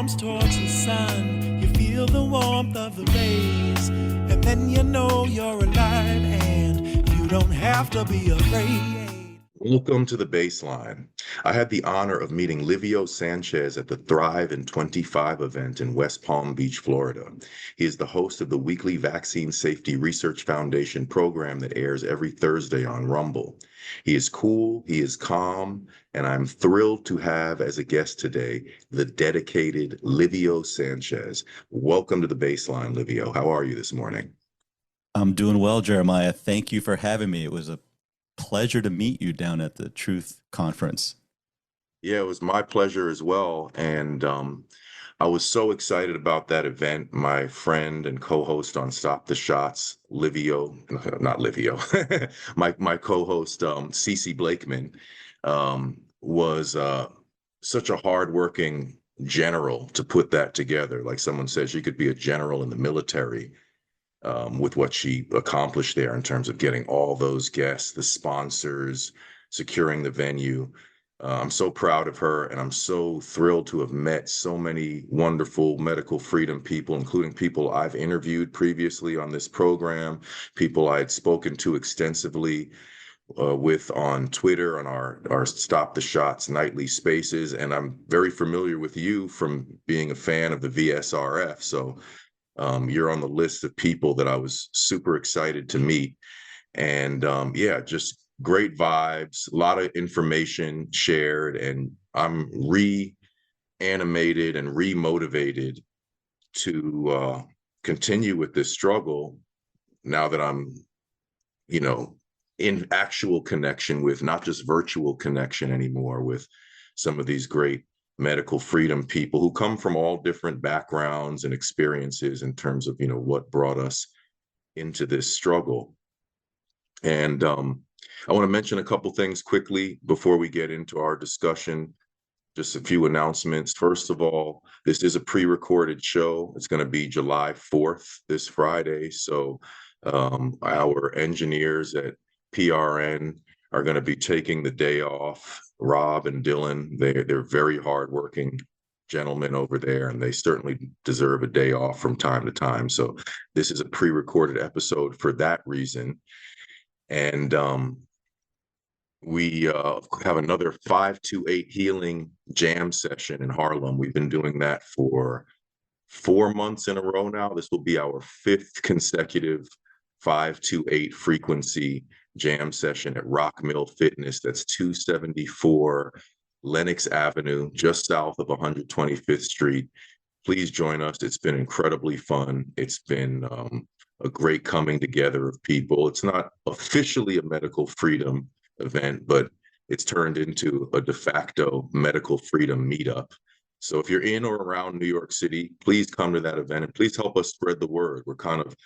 palms towards the sun. You feel the warmth of the rays, and then you know you're alive and you don't have to be afraid. Welcome to the Bassline. I had the honor of meeting Livio Sanchez at the Thrive in 25 event in West Palm Beach, Florida. He is the host of the weekly Vaccine Safety Research Foundation program that airs every Thursday on Rumble. He is cool, he is calm, and I'm thrilled to have as a guest today the dedicated Livio Sanchez. Welcome to the Bassline, Livio. How are you this morning? I'm doing well, Jeremiah. Thank you for having me. It was a pleasure to meet you down at the Truth Conference. Yeah, it was my pleasure as well. And I was so excited about that event. My friend and co-host on Stop the Shots, not Livio, my co-host, Cece Blakeman, was such a hardworking general to put that together. Like someone said, she could be a general in the military. With what she accomplished there in terms of getting all those guests, the sponsors, securing the venue. I'm so proud of her, and I'm so thrilled to have met so many wonderful medical freedom people, including people I've interviewed previously on this program, people I had spoken to extensively with on Twitter, on our Stop the Shots nightly spaces. And I'm very familiar with you from being a fan of the VSRF. So you're on the list of people that I was super excited to meet. And yeah, just great vibes, a lot of information shared, and I'm reanimated and remotivated to continue with this struggle now that I'm, in actual connection with, not just virtual connection anymore, with some of these great medical freedom people who come from all different backgrounds and experiences in terms of, what brought us into this struggle. And I want to mention a couple things quickly before we get into our discussion. Just a few announcements. First of all, this is a pre-recorded show. It's going to be July 4th, this Friday. So our engineers at PRN are going to be taking the day off. Rob and Dylan, they're very hardworking gentlemen over there, and they certainly deserve a day off from time to time. So this is a pre-recorded episode for that reason. And we have another 528 Healing Jam session in Harlem. We've been doing that for 4 months in a row now. This will be our 5th consecutive 528 frequency jam session at Rock Mill Fitness. That's 274 Lenox Avenue, just south of 125th Street. Please join us. It's been incredibly fun. It's been a great coming together of people. It's not officially a medical freedom event, but it's turned into a de facto medical freedom meetup. So if you're in or around New York City, please come to that event and please help us spread the word. We're kind of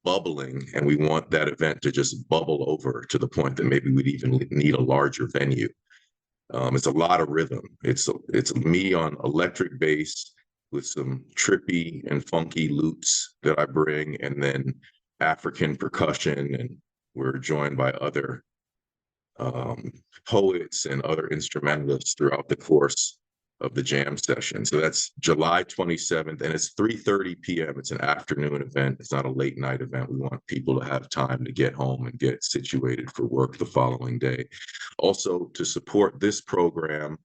bubbling, and we want that event to just bubble over to the point that maybe we'd even need a larger venue. It's a lot of rhythm. It's me on electric bass with some trippy and funky loops that I bring, and then African percussion, and we're joined by other poets and other instrumentalists throughout the course of the jam session. So that's July 27th, and it's 3:30 p.m. It's an afternoon event. It's not a late night event. We want people to have time to get home and get situated for work the following day. Also, to support this program,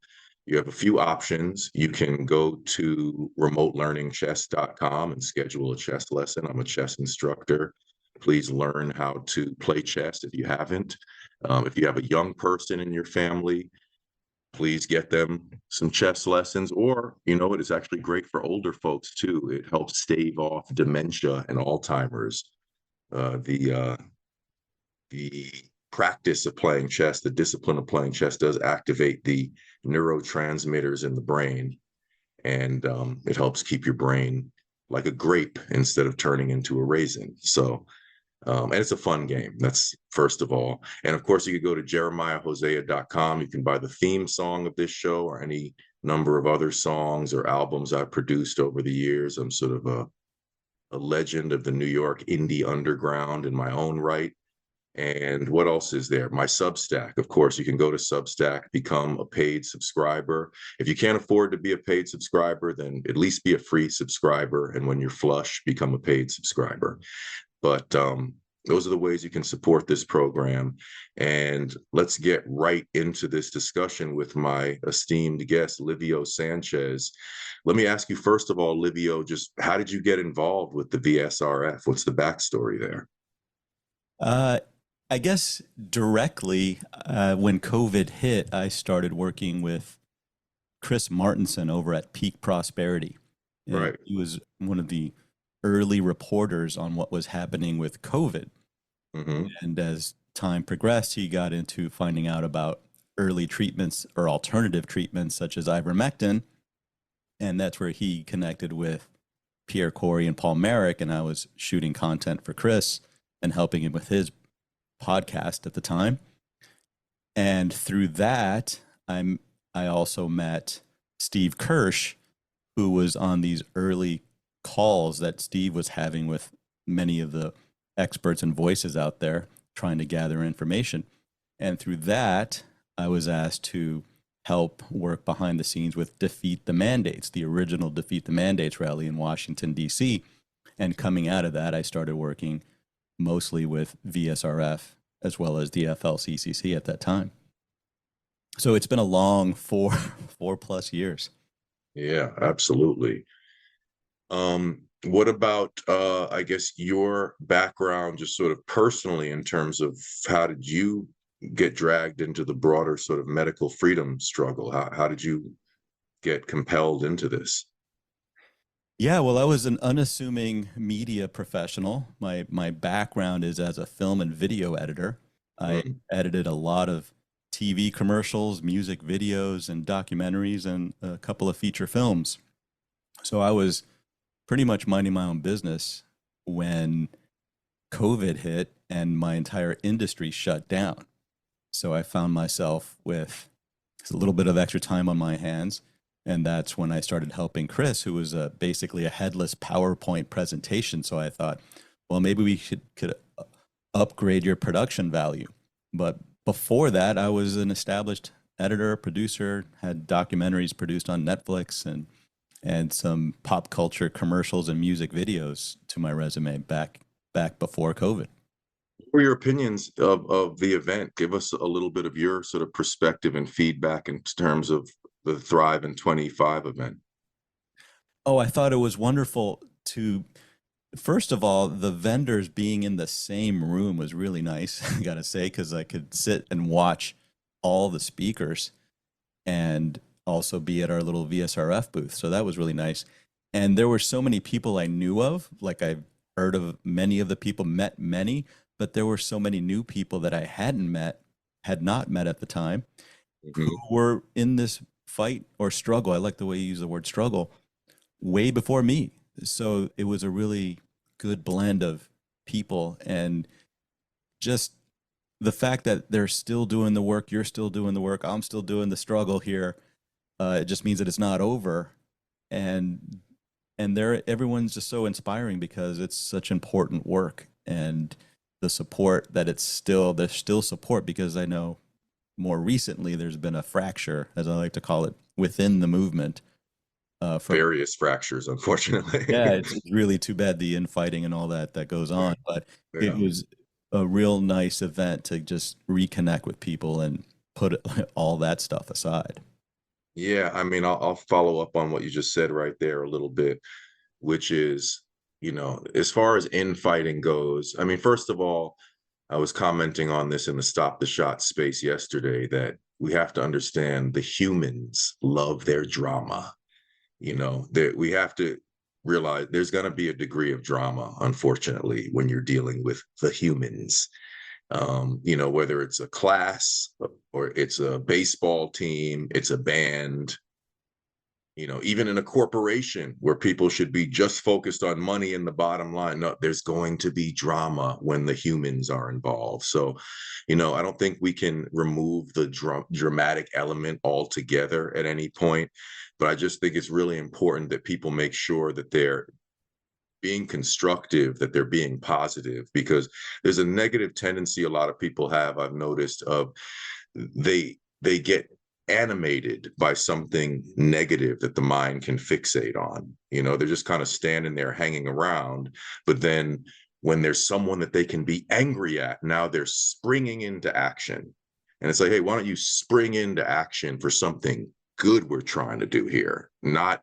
you have a few options. You can go to remotelearningchess.com and schedule a chess lesson. I'm a chess instructor. Please learn how to play chess if you haven't. If you have a young person in your family, please get them some chess lessons. Or, it is actually great for older folks too. It helps stave off dementia and Alzheimer's. The practice of playing chess, the discipline of playing chess, does activate the neurotransmitters in the brain, and it helps keep your brain like a grape instead of turning into a raisin. So, and it's a fun game. That's first of all. And of course, you could go to jeremiahhosea.com. You can buy the theme song of this show or any number of other songs or albums I've produced over the years. I'm sort of a legend of the New York indie underground in my own right. And what else is there? My Substack, of course. You can go to Substack, become a paid subscriber. If you can't afford to be a paid subscriber, then at least be a free subscriber. And when you're flush, become a paid subscriber. But those are the ways you can support this program. And let's get right into this discussion with my esteemed guest, Livio Sanchez. Let me ask you, first of all, Livio, just how did you get involved with the VSRF? What's the backstory there? I guess directly, when COVID hit, I started working with Chris Martinson over at Peak Prosperity. And Right. he was one of the early reporters on what was happening with COVID. Mm-hmm. And as time progressed, he got into finding out about early treatments or alternative treatments such as ivermectin. And that's where he connected with Pierre Corey and Paul Merrick. And I was shooting content for Chris and helping him with his podcast at the time. And through that, I also met Steve Kirsch, who was on these early calls that Steve was having with many of the experts and voices out there trying to gather information. And through that, I was asked to help work behind the scenes with Defeat the Mandates, the original Defeat the Mandates rally in Washington, D.C. And coming out of that, I started working mostly with VSRF as well as the FLCCC at that time. So it's been a long four plus years. Yeah, absolutely. What about, I guess, your background, just sort of personally, in terms of how did you get dragged into the broader sort of medical freedom struggle? How did you get compelled into this? Yeah, well, I was an unassuming media professional. My background is as a film and video editor. I Mm, edited a lot of TV commercials, music videos, and documentaries, and a couple of feature films. So I was pretty much minding my own business when COVID hit and my entire industry shut down. So I found myself with a little bit of extra time on my hands. And that's when I started helping Chris, who was basically a headless PowerPoint presentation. So I thought, well, maybe we could upgrade your production value. But before that, I was an established editor, producer, had documentaries produced on Netflix and some pop culture commercials and music videos to my resume back before COVID. What were your opinions of the event? Give us a little bit of your sort of perspective and feedback in terms of the Thrive in 25 event. Oh, I thought it was wonderful to, first of all, the vendors being in the same room was really nice, I gotta say, because I could sit and watch all the speakers and also be at our little VSRF booth. So that was really nice. And there were so many people I knew of, like I've heard of many of the people, met many, but there were so many new people that I had not met at the time, who Mhm. were in this fight or struggle. I like the way you use the word struggle, way before me. So it was a really good blend of people, and just the fact that they're still doing the work, you're still doing the work, I'm still doing the struggle here. It just means that it's not over, and everyone's just so inspiring because it's such important work, and the support that there's still support, because I know more recently there's been a fracture, as I like to call it, within the movement. For Various fractures, unfortunately. Yeah, it's really too bad, the infighting and all that goes on, but it Yeah. was a real nice event to just reconnect with people and put all that stuff aside. Yeah, I mean, I'll follow up on what you just said right there a little bit, which is, as far as infighting goes, I mean, first of all, I was commenting on this in the Stop the Shot space yesterday, that we have to understand the humans love their drama. That we have to realize there's going to be a degree of drama, unfortunately, when you're dealing with the humans. Whether it's a class or it's a baseball team, it's a band, even in a corporation where people should be just focused on money and the bottom line. No, there's going to be drama when the humans are involved. So, I don't think we can remove the dramatic element altogether at any point, but I just think it's really important that people make sure that they're being constructive, that they're being positive, because there's a negative tendency a lot of people have, I've noticed, of they get animated by something negative that the mind can fixate on. They're just kind of standing there hanging around, but then when there's someone that they can be angry at, now they're springing into action. And it's like, hey, why don't you spring into action for something good we're trying to do here, not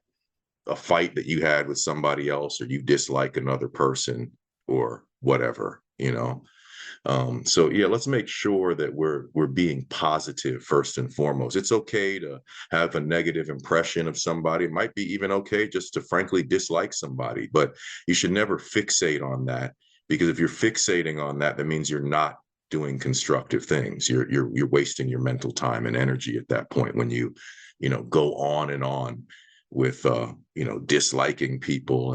a fight that you had with somebody else, or you dislike another person or whatever. So yeah, let's make sure that we're being positive first and foremost. It's okay to have a negative impression of somebody. It might be even okay just to frankly dislike somebody, but you should never fixate on that, because if you're fixating on that, that means you're not doing constructive things. You're wasting your mental time and energy at that point when you go on and on with disliking people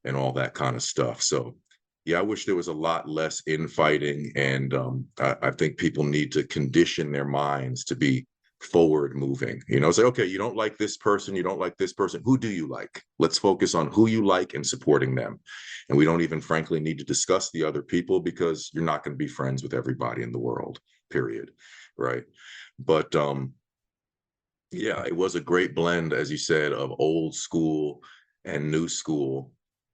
and all that kind of stuff. So yeah, I wish there was a lot less infighting, and I think people need to condition their minds to be forward moving. Say, okay, you don't like this person, you don't like this person. Who do you like? Let's focus on who you like and supporting them. And we don't even, frankly, need to discuss the other people, because you're not going to be friends with everybody in the world, period. Right? But yeah, it was a great blend, as you said, of old school and new school.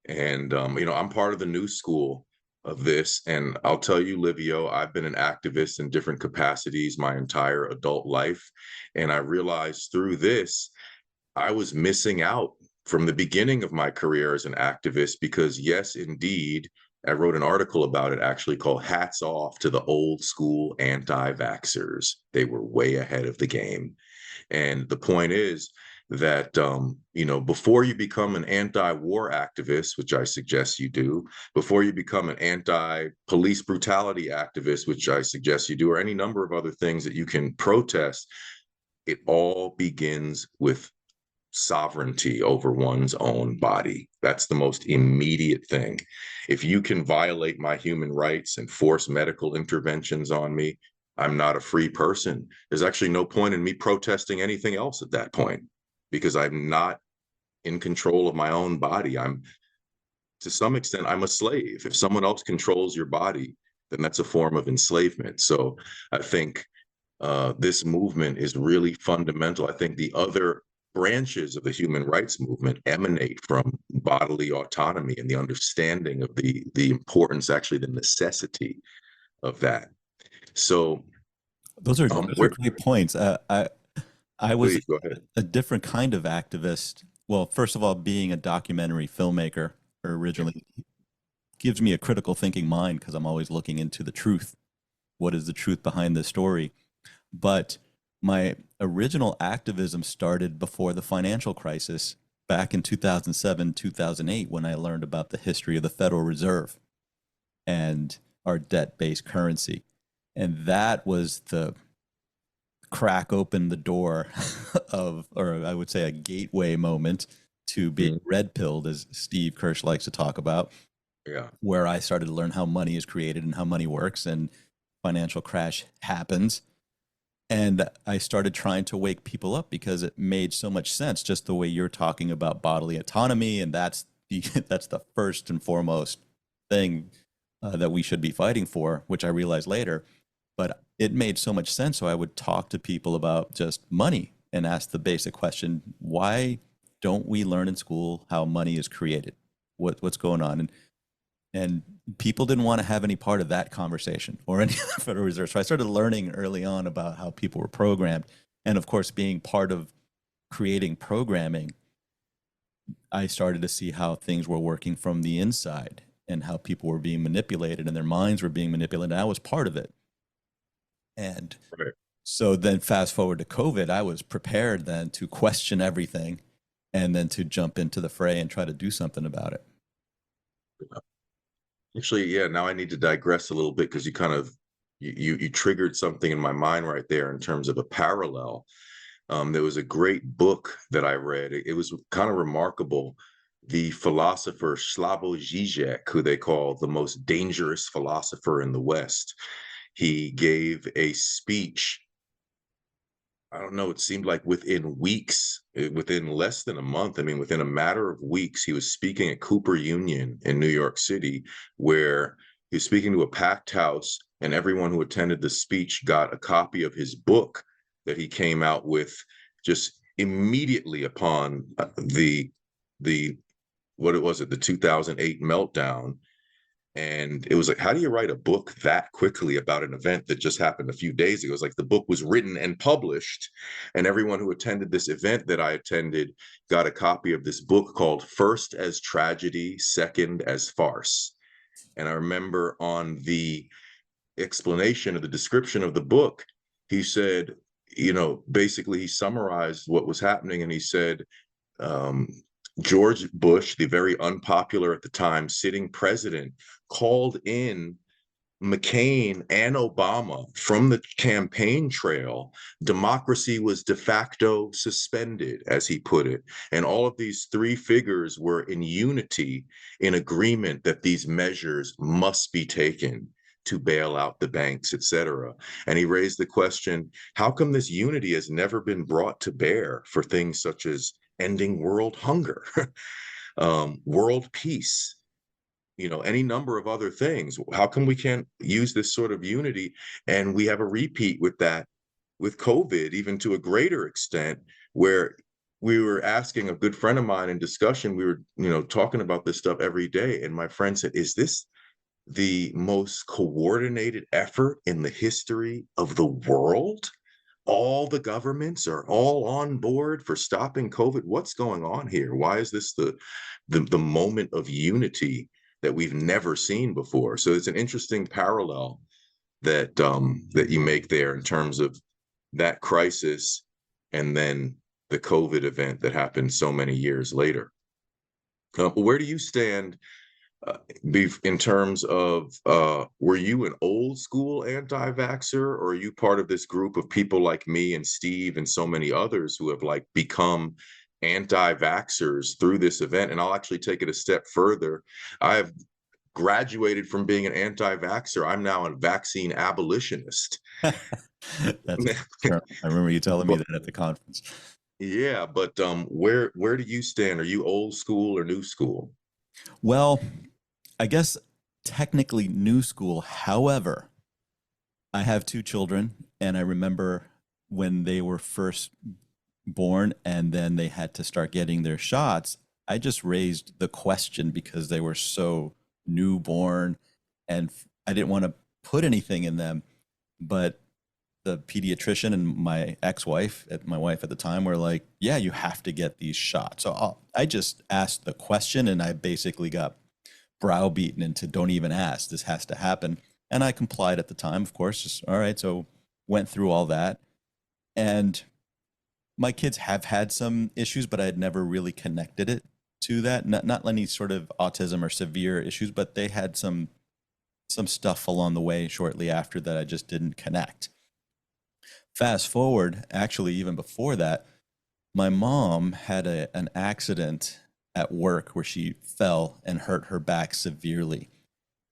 And, I'm part of the new school of this. And I'll tell you, Livio, I've been an activist in different capacities my entire adult life. And I realized through this, I was missing out from the beginning of my career as an activist, because yes, indeed, I wrote an article about it actually called "Hats Off to the Old School Anti-Vaxxers. They were way ahead of the game." And the point is that, before you become an anti-war activist, which I suggest you do, before you become an anti-police brutality activist, which I suggest you do, or any number of other things that you can protest, it all begins with sovereignty over one's own body. That's the most immediate thing. If you can violate my human rights and force medical interventions on me, I'm not a free person. There's actually no point in me protesting anything else at that point, because I'm not in control of my own body. To some extent, I'm a slave. If someone else controls your body, then that's a form of enslavement. So I think this movement is really fundamental. I think the other branches of the human rights movement emanate from bodily autonomy and the understanding of the importance, actually the necessity of that. So those are great points. I was please go ahead. a different kind of activist. Well, first of all, being a documentary filmmaker originally gives me a critical thinking mind, because I'm always looking into the truth. What is the truth behind this story? But my original activism started before the financial crisis, back in 2007, 2008, when I learned about the history of the Federal Reserve and our debt-based currency. And that was the crack open the door of, or I would say a gateway moment to being red-pilled, as Steve Kirsch likes to talk about. Yeah. Where I started to learn how money is created and how money works, and financial crash happens. And I started trying to wake people up, because it made so much sense, just the way you're talking about bodily autonomy. And that's the first and foremost thing that we should be fighting for, which I realized later. But it made so much sense. So I would talk to people about just money and ask the basic question: why don't we learn in school how money is created? What's going on? And people didn't want to have any part of that conversation or any Federal Reserve. So I started learning early on about how people were programmed. And of course, being part of creating programming, I started to see how things were working from the inside and how people were being manipulated and their minds were being manipulated. And I was part of it. And so then fast forward to COVID, I was prepared then to question everything and then to jump into the fray and try to do something about it. Actually, yeah, now I need to digress a little bit, because you triggered something in my mind right there in terms of a parallel. There was a great book that I read. It was kind of remarkable. The philosopher Slavoj Žižek, who they call the most dangerous philosopher in the West, he gave a speech I don't know, it seemed like within weeks, within less than a month, I mean, within a matter of weeks, he was speaking at Cooper Union in New York City, where he was speaking to a packed house, and everyone who attended the speech got a copy of his book that he came out with just immediately upon the what it was, the 2008 meltdown. And it was like, how do you write a book that quickly about an event that just happened a few days ago? It was like the book was written and published, and everyone who attended this event that I attended got a copy of this book called First as Tragedy, Second as Farce. And I remember on the explanation of the description of the book, he said, basically he summarized what was happening, and he said, um, George Bush, the very unpopular at the time sitting president, called in McCain and Obama from the campaign trail. Democracy was de facto suspended, as he put it. And all of these three figures were in unity, in agreement that these measures must be taken to bail out the banks, et cetera. And he raised the question, how come this unity has never been brought to bear for things such as ending world hunger, world peace, any number of other things? How come we can't use this sort of unity? And we have a repeat with that, with COVID, even to a greater extent, where we were asking a good friend of mine in discussion, we were, talking about this stuff every day. And my friend said, is this the most coordinated effort in the history of the world? All the governments are all on board for stopping COVID. What's going on here? Why is this the moment of unity that we've never seen before? So it's an interesting parallel that that you make there in terms of that crisis and then the COVID event that happened so many years later. Where do you stand in terms of, were you an old school anti-vaxxer, or are you part of this group of people like me and Steve and so many others who have become anti-vaxxers through this event? And I'll actually take it a step further. I have graduated from being an anti-vaxxer. I'm now a vaccine abolitionist. That's true. I remember you telling me that at the conference. Yeah, but where do you stand? Are you old school or new school? Well, I guess technically new school. However, I have two children, and I remember when they were first born and then they had to start getting their shots. I just raised the question because they were so newborn, and I didn't want to put anything in them. But the pediatrician and my ex-wife, my wife at the time, were like, yeah, you have to get these shots. So I just asked the question, and I basically got browbeaten into, don't even ask, this has to happen. And I complied at the time, of course, just all right. So went through all that. And my kids have had some issues, but I had never really connected it to that. Not any sort of autism or severe issues, but they had some stuff along the way shortly after that I just didn't connect. Fast forward, actually, even before that, my mom had an accident at work where she fell and hurt her back severely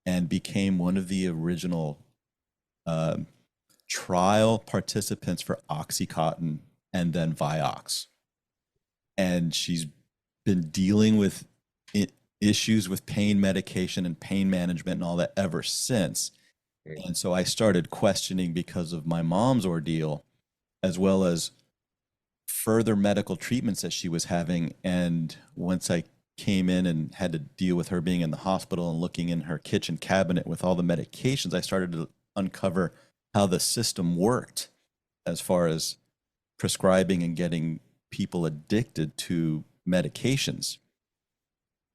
and became one of the original trial participants for Oxycontin and then Vioxx. And she's been dealing with issues with pain medication and pain management and all that ever since. And so I started questioning, because of my mom's ordeal, as well as further medical treatments that she was having. And once I came in and had to deal with her being in the hospital and looking in her kitchen cabinet with all the medications, I started to uncover how the system worked as far as prescribing and getting people addicted to medications.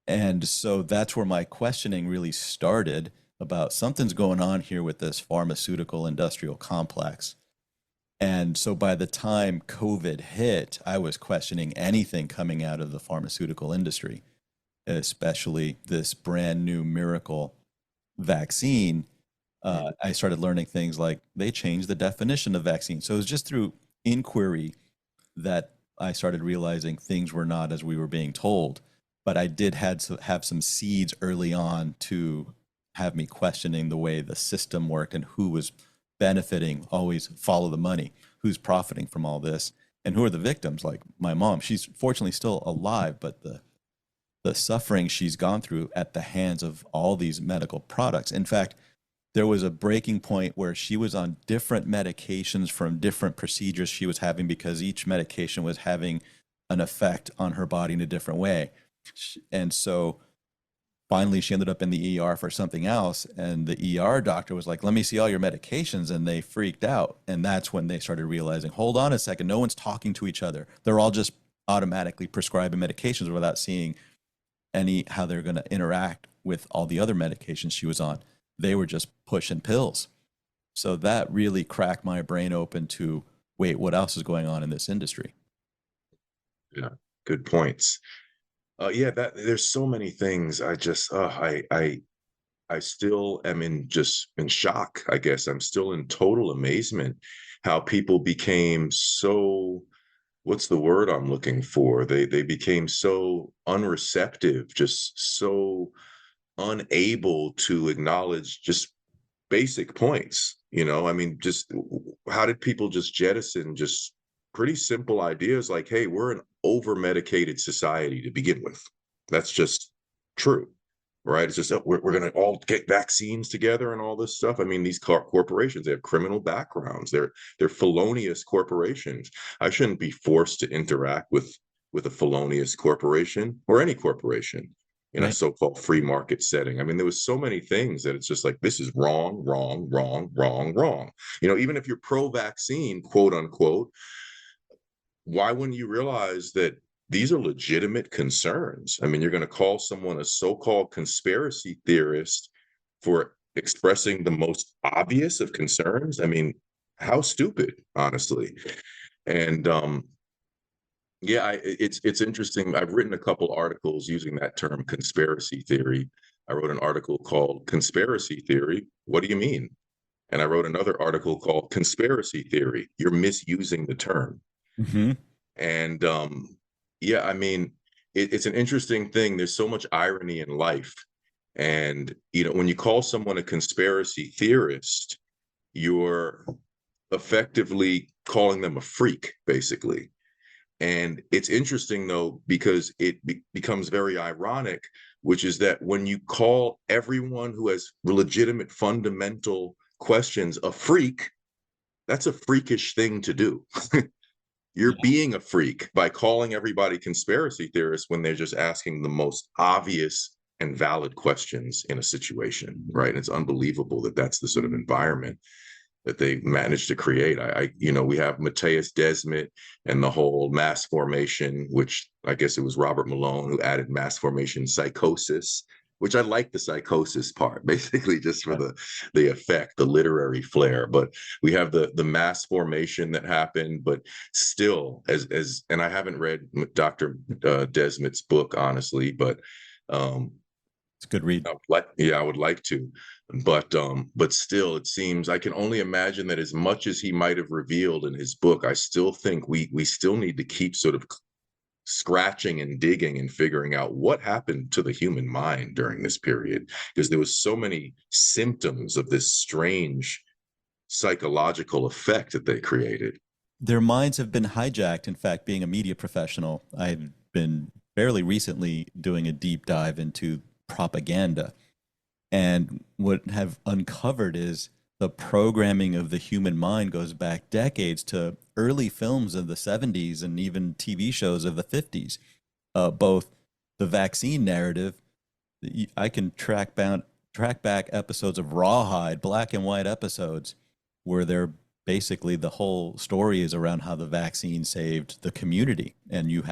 And so that's where my questioning really started, about something's going on here with this pharmaceutical industrial complex. And so by the time COVID hit, I was questioning anything coming out of the pharmaceutical industry, especially this brand new miracle vaccine. I started learning things like they changed the definition of vaccine. So it was just through inquiry that I started realizing things were not as we were being told. But I did have some seeds early on to have me questioning the way the system worked and who was benefiting. Always follow the money. who's profiting from all this and who are the victims. Like my mom, she's fortunately still alive, but the suffering she's gone through at the hands of all these medical products. In fact, there was a breaking point where she was on different medications from different procedures she was having because each medication was having an effect on her body in a different way. And so finally she ended up in the ER for something else. And the ER doctor was like, let me see all your medications. And they freaked out. And that's when they started realizing, hold on a second, no one's talking to each other. They're all just automatically prescribing medications without seeing how they're going to interact with all the other medications she was on. They were just pushing pills. So that really cracked my brain open to, wait, what else is going on in this industry? Yeah, good points. There's so many things. I still am in shock, I guess. I'm still in total amazement how people became so, what's the word I'm looking for? They became so unreceptive, just so unable to acknowledge just basic points. I mean, just how did people just jettison just pretty simple ideas like, hey, we're an over medicated society to begin with. That's just true, right? It's just we're going to all get vaccines together and all this stuff. I mean, these corporations, they have criminal backgrounds. They're felonious corporations. I shouldn't be forced to interact with a felonious corporation or any corporation in a so-called free market setting. I mean, there was so many things that it's just like, this is wrong, wrong, wrong, wrong, wrong. Even if you're pro-vaccine, quote unquote, why wouldn't you realize that these are legitimate concerns? I mean, you're going to call someone a so-called conspiracy theorist for expressing the most obvious of concerns? I mean, how stupid, honestly. And it's interesting. I've written a couple articles using that term, conspiracy theory. I wrote an article called Conspiracy Theory, What Do You Mean? And I wrote another article called Conspiracy Theory, You're Misusing the Term. Mm-hmm. And I mean, it's an interesting thing. There's so much irony in life. And, when you call someone a conspiracy theorist, you're effectively calling them a freak, basically. And it's interesting, though, because it becomes very ironic, which is that when you call everyone who has legitimate fundamental questions a freak, that's a freakish thing to do. You're being a freak by calling everybody conspiracy theorists when they're just asking the most obvious and valid questions in a situation, right? And it's unbelievable that that's the sort of environment that they managed to create. We have Matthias Desmet and the whole mass formation, which I guess it was Robert Malone who added mass formation psychosis, which I like the psychosis part, basically just for the effect, the literary flair. But we have the mass formation that happened, but still, and I haven't read Dr. Desmet's book, honestly, but it's a good read. I would like to, but still, it seems I can only imagine that as much as he might have revealed in his book, I still think we still need to keep sort of scratching and digging and figuring out what happened to the human mind during this period, because there was so many symptoms of this strange psychological effect that they created. Their minds have been hijacked. In fact, being a media professional, I've been fairly recently doing a deep dive into propaganda. And what I've uncovered is the programming of the human mind goes back decades to early films of the 70s and even TV shows of the 50s. Both the vaccine narrative, I can track back episodes of Rawhide, black and white episodes, where they're basically the whole story is around how the vaccine saved the community and you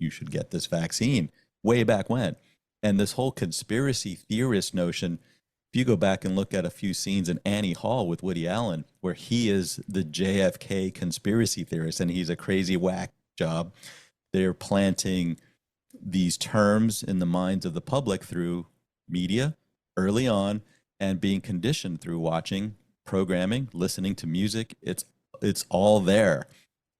should get this vaccine way back when. And this whole conspiracy theorist notion, if you go back and look at a few scenes in Annie Hall with Woody Allen, where he is the JFK conspiracy theorist and he's a crazy whack job, they're planting these terms in the minds of the public through media early on and being conditioned through watching programming, listening to music. It's all there.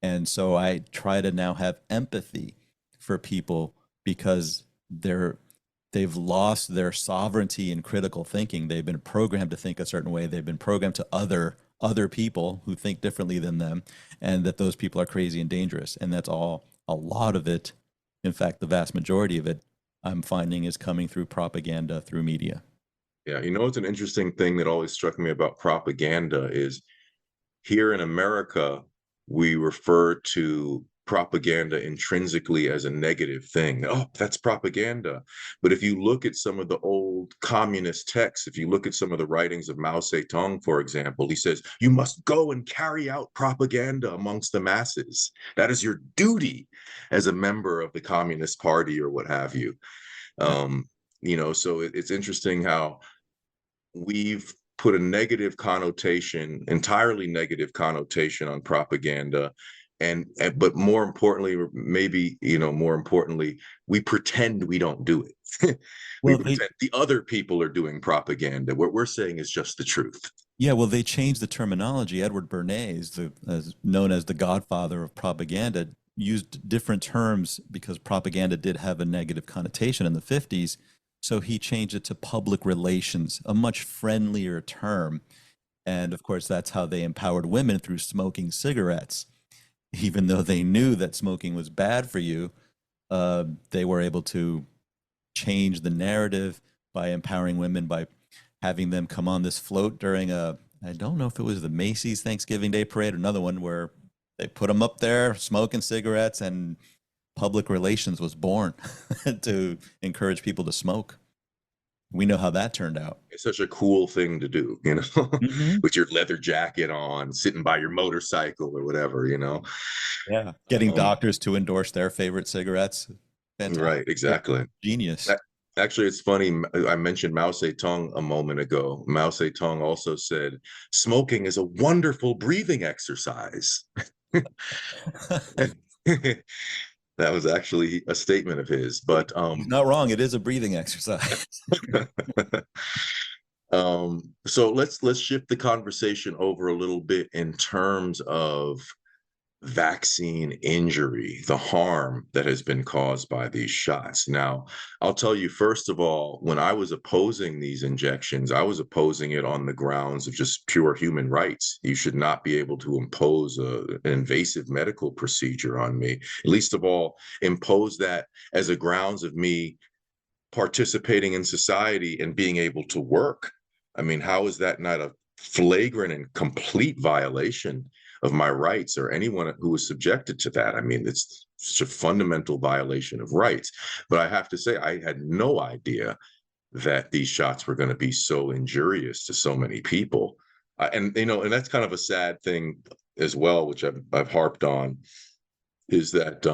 And so I try to now have empathy for people because they've lost their sovereignty in critical thinking. They've been programmed to think a certain way. They've been programmed to other other people who think differently than them, and that those people are crazy and dangerous. And that's all, a lot of it. In fact, the vast majority of it I'm finding is coming through propaganda, through media. Yeah, it's an interesting thing that always struck me about propaganda is here in America, we refer to propaganda intrinsically as a negative thing. Oh, that's propaganda. But if you look at some of the old communist texts, if you look at some of the writings of Mao Zedong, for example, he says, you must go and carry out propaganda amongst the masses. That is your duty as a member of the Communist Party or what have you. So it's interesting how we've put a negative connotation, entirely negative connotation on propaganda. But more importantly, more importantly, we pretend we don't do it. We Well, pretend the other people are doing propaganda. What we're saying is just the truth. yeah, well, they changed the terminology. Edward Bernays, as known as the godfather of propaganda, used different terms because propaganda did have a negative connotation in the 50s. So he changed it to public relations, a much friendlier term. And of course, that's how they empowered women, through smoking cigarettes. Even though they knew that smoking was bad for you, they were able to change the narrative by empowering women, by having them come on this float during I don't know if it was the Macy's Thanksgiving Day Parade, another one where they put them up there smoking cigarettes, and public relations was born to encourage people to smoke. We know how that turned out. It's such a cool thing to do, Mm-hmm. with your leather jacket on, sitting by your motorcycle or whatever, Yeah. Getting doctors to endorse their favorite cigarettes. Fantastic. Right, exactly. Genius. Actually, it's funny. I mentioned Mao Zedong a moment ago. Mao Zedong also said, smoking is a wonderful breathing exercise. That was actually a statement of his, but He's not wrong. It is a breathing exercise. so let's shift the conversation over a little bit in terms of vaccine injury, the harm that has been caused by these shots. Now, I'll tell you, first of all, when I was opposing these injections, I was opposing it on the grounds of just pure human rights. You should not be able to impose an invasive medical procedure on me. Least of all, impose that as a grounds of me participating in society and being able to work. I mean, how is that not a flagrant and complete violation of my rights, or anyone who was subjected to that? I mean, it's such a fundamental violation of rights. But I have to say, I had no idea that these shots were going to be so injurious to so many people. And that's kind of a sad thing as well, which I've harped on, is that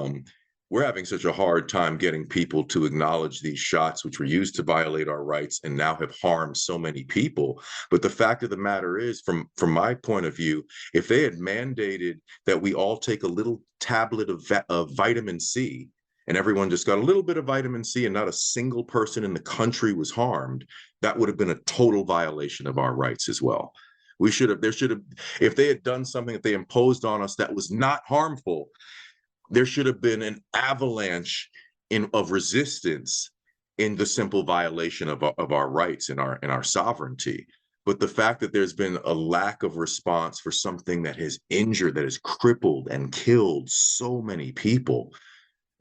we're having such a hard time getting people to acknowledge these shots, which were used to violate our rights and now have harmed so many people. But the fact of the matter is, from my point of view, if they had mandated that we all take a little tablet of vitamin C, and everyone just got a little bit of vitamin C and not a single person in the country was harmed, that would have been a total violation of our rights as well. If they had done something that they imposed on us that was not harmful, there should have been an avalanche of resistance in the simple violation of our rights and our sovereignty. But the fact that there's been a lack of response for something that has injured, that has crippled and killed so many people,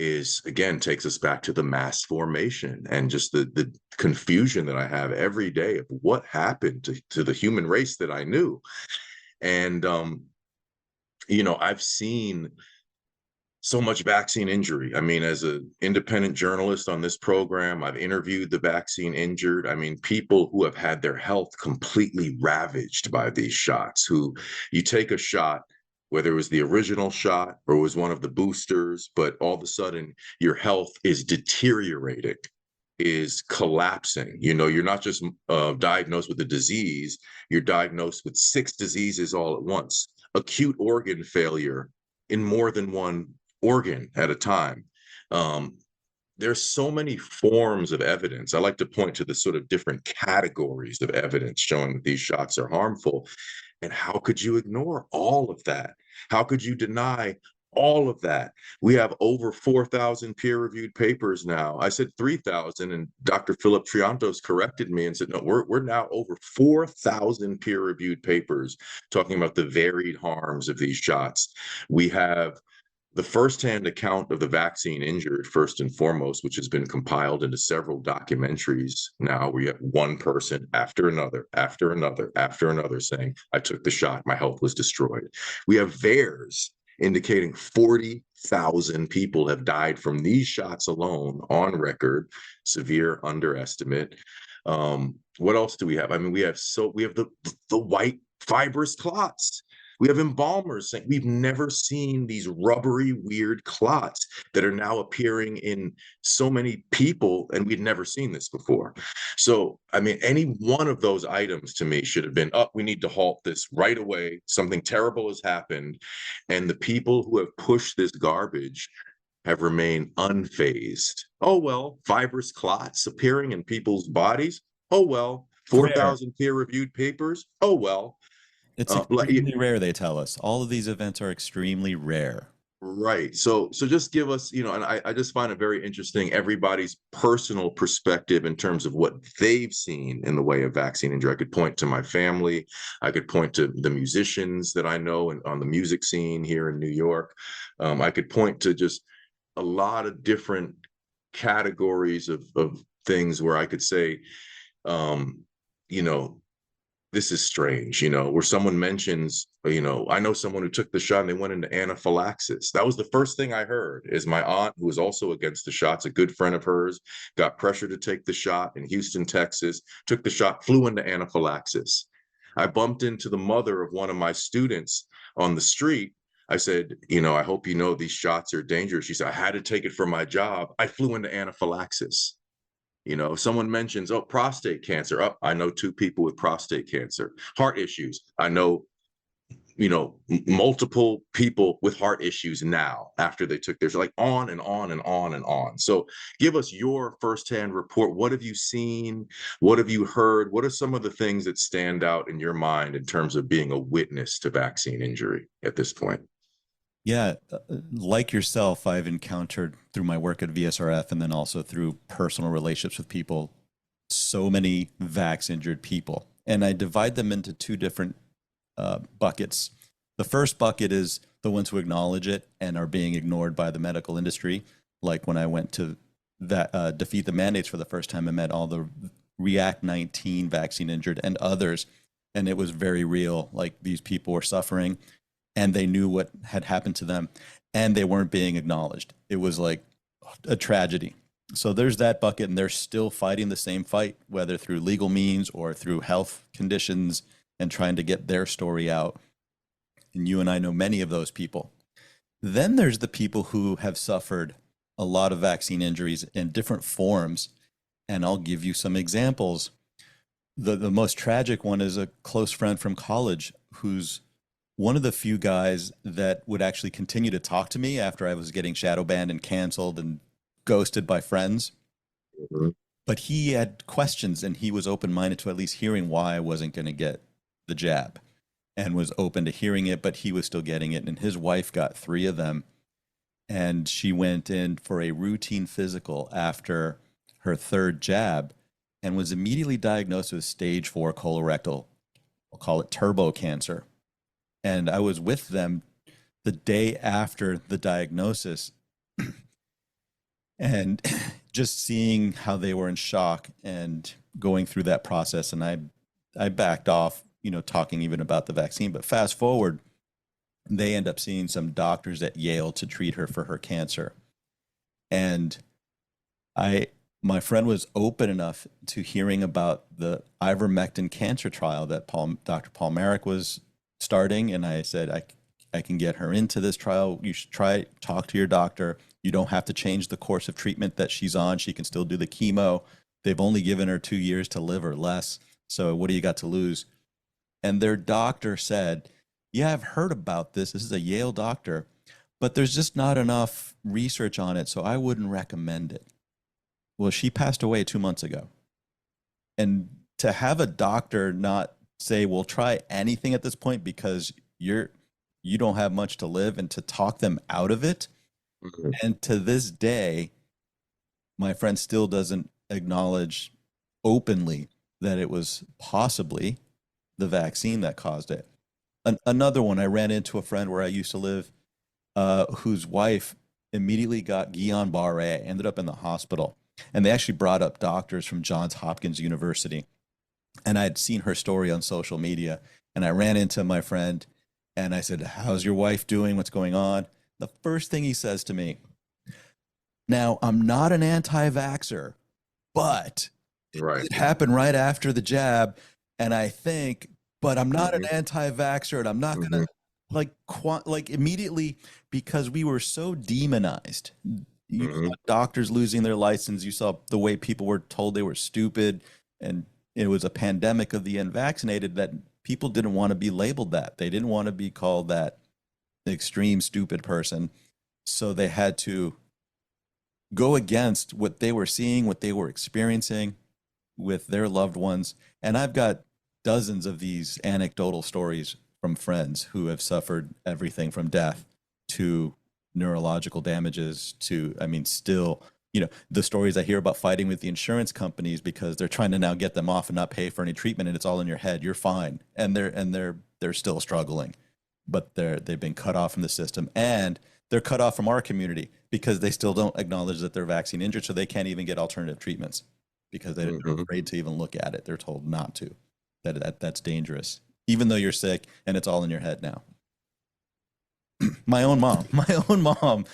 takes us back to the mass formation and just the confusion that I have every day of what happened to the human race that I knew. And I've seen so much vaccine injury. I mean, as an independent journalist on this program, I've interviewed the vaccine injured. I mean, people who have had their health completely ravaged by these shots, who you take a shot, whether it was the original shot or it was one of the boosters, but all of a sudden your health is deteriorating, is collapsing. You're not just diagnosed with a disease, you're diagnosed with 6 diseases all at once. Acute organ failure in more than one organ at a time. There's so many forms of evidence. I like to point to the sort of different categories of evidence showing that these shots are harmful. And how could you ignore all of that? How could you deny all of that. We have over 4,000 peer-reviewed papers now. I said 3,000, and Dr. Philip Triantos corrected me and said, no, we're now over 4,000 peer-reviewed papers talking about the varied harms of these shots. We have the firsthand account of the vaccine injured, first and foremost, which has been compiled into several documentaries now, where you have one person after another, after another, after another saying, I took the shot, my health was destroyed. We have VAERS indicating 40,000 people have died from these shots alone on record, severe underestimate. What else do we have? I mean, we have the white fibrous clots. We have embalmers saying we've never seen these rubbery, weird clots that are now appearing in so many people, and we'd never seen this before. So, I mean, any one of those items to me should have been, oh, we need to halt this right away. Something terrible has happened. And the people who have pushed this garbage have remained unfazed. Oh, well, fibrous clots appearing in people's bodies. Oh, well, 4,000 peer-reviewed papers. Oh, well. It's extremely rare, they tell us. All of these events are extremely rare. Right. So just give us, and I just find it very interesting, everybody's personal perspective in terms of what they've seen in the way of vaccine injury. I could point to my family. I could point to the musicians that I know on the music scene here in New York. I could point to just a lot of different categories of things where I could say, this is strange, where someone mentions, I know someone who took the shot and they went into anaphylaxis. That was the first thing I heard, is my aunt, who was also against the shots, a good friend of hers, got pressure to take the shot in Houston, Texas, took the shot, flew into anaphylaxis. I bumped into the mother of one of my students on the street. I said, I hope you know these shots are dangerous. She said, I had to take it for my job. I flew into anaphylaxis. Someone mentions, prostate cancer. Oh, I know 2 people with prostate cancer. Heart issues. I know, multiple people with heart issues now after they took theirs, like on and on and on and on. So give us your firsthand report. What have you seen? What have you heard? What are some of the things that stand out in your mind in terms of being a witness to vaccine injury at this point? Yeah, like yourself, I've encountered through my work at VSRF and then also through personal relationships with people, so many vax injured people. And I divide them into 2 different buckets. The first bucket is the ones who acknowledge it and are being ignored by the medical industry. Like when I went to that defeat the mandates for the first time, I met all the React 19 vaccine injured and others. And it was very real. Like these people were suffering, and they knew what had happened to them, and they weren't being acknowledged. It was like a tragedy. So there's that bucket, and they're still fighting the same fight, whether through legal means or through health conditions and trying to get their story out. And you and I know many of those people. Then there's the people who have suffered a lot of vaccine injuries in different forms. And I'll give you some examples. The most tragic one is a close friend from college who's one of the few guys that would actually continue to talk to me after I was getting shadow banned and canceled and ghosted by friends. Mm-hmm. But he had questions, and he was open-minded to at least hearing why I wasn't going to get the jab, and was open to hearing it, but he was still getting it. And his wife got 3 of them, and she went in for a routine physical after her 3rd jab and was immediately diagnosed with stage 4 colorectal, we'll call it turbo cancer. And I was with them the day after the diagnosis and just seeing how they were in shock and going through that process. And I backed off, talking even about the vaccine. But fast forward, they end up seeing some doctors at Yale to treat her for her cancer. And my friend was open enough to hearing about the ivermectin cancer trial that Dr. Paul Marik was starting, and I said, I can get her into this trial. You should talk to your doctor. You don't have to change the course of treatment that she's on. She can still do the chemo. They've only given her 2 years to live or less. So what do you got to lose? And their doctor said, yeah, I've heard about this. This is a Yale doctor, but there's just not enough research on it, so I wouldn't recommend it. Well, she passed away 2 months ago. And to have a doctor not say, well, try anything at this point because you you don't have much to live, and to talk them out of it. Mhm. And to this day, my friend still doesn't acknowledge openly that it was possibly the vaccine that caused it. Another one, I ran into a friend where I used to live, whose wife immediately got Guillain-Barré, ended up in the hospital. And they actually brought up doctors from Johns Hopkins University. And I'd seen her story on social media. And I ran into my friend and I said, "How's your wife doing? What's going on?" The first thing he says to me, "Now, I'm not an anti-vaxxer, but it Right. did happen right after the jab. And I think, but I'm not an Mhm. anti-vaxxer, and I'm not going Mhm. to like immediately, because we were so demonized. You saw Mhm. doctors losing their license. You saw the way people were told they were stupid, and it was a pandemic of the unvaccinated, that people didn't want to be labeled that. They didn't want to be called that extreme stupid person. So they had to go against what they were seeing, what they were experiencing with their loved ones. And I've got dozens of these anecdotal stories from friends who have suffered everything from death to neurological damages to, I mean, still, the stories I hear about fighting with the insurance companies because they're trying to now get them off and not pay for any treatment, and it's all in your head. You're fine. And they're still struggling, but they've been cut off from the system, and they're cut off from our community because they still don't acknowledge that they're vaccine injured, so they can't even get alternative treatments because they're Mhm. afraid to even look at it. They're told not to, that's dangerous, even though you're sick and it's all in your head now. My own mom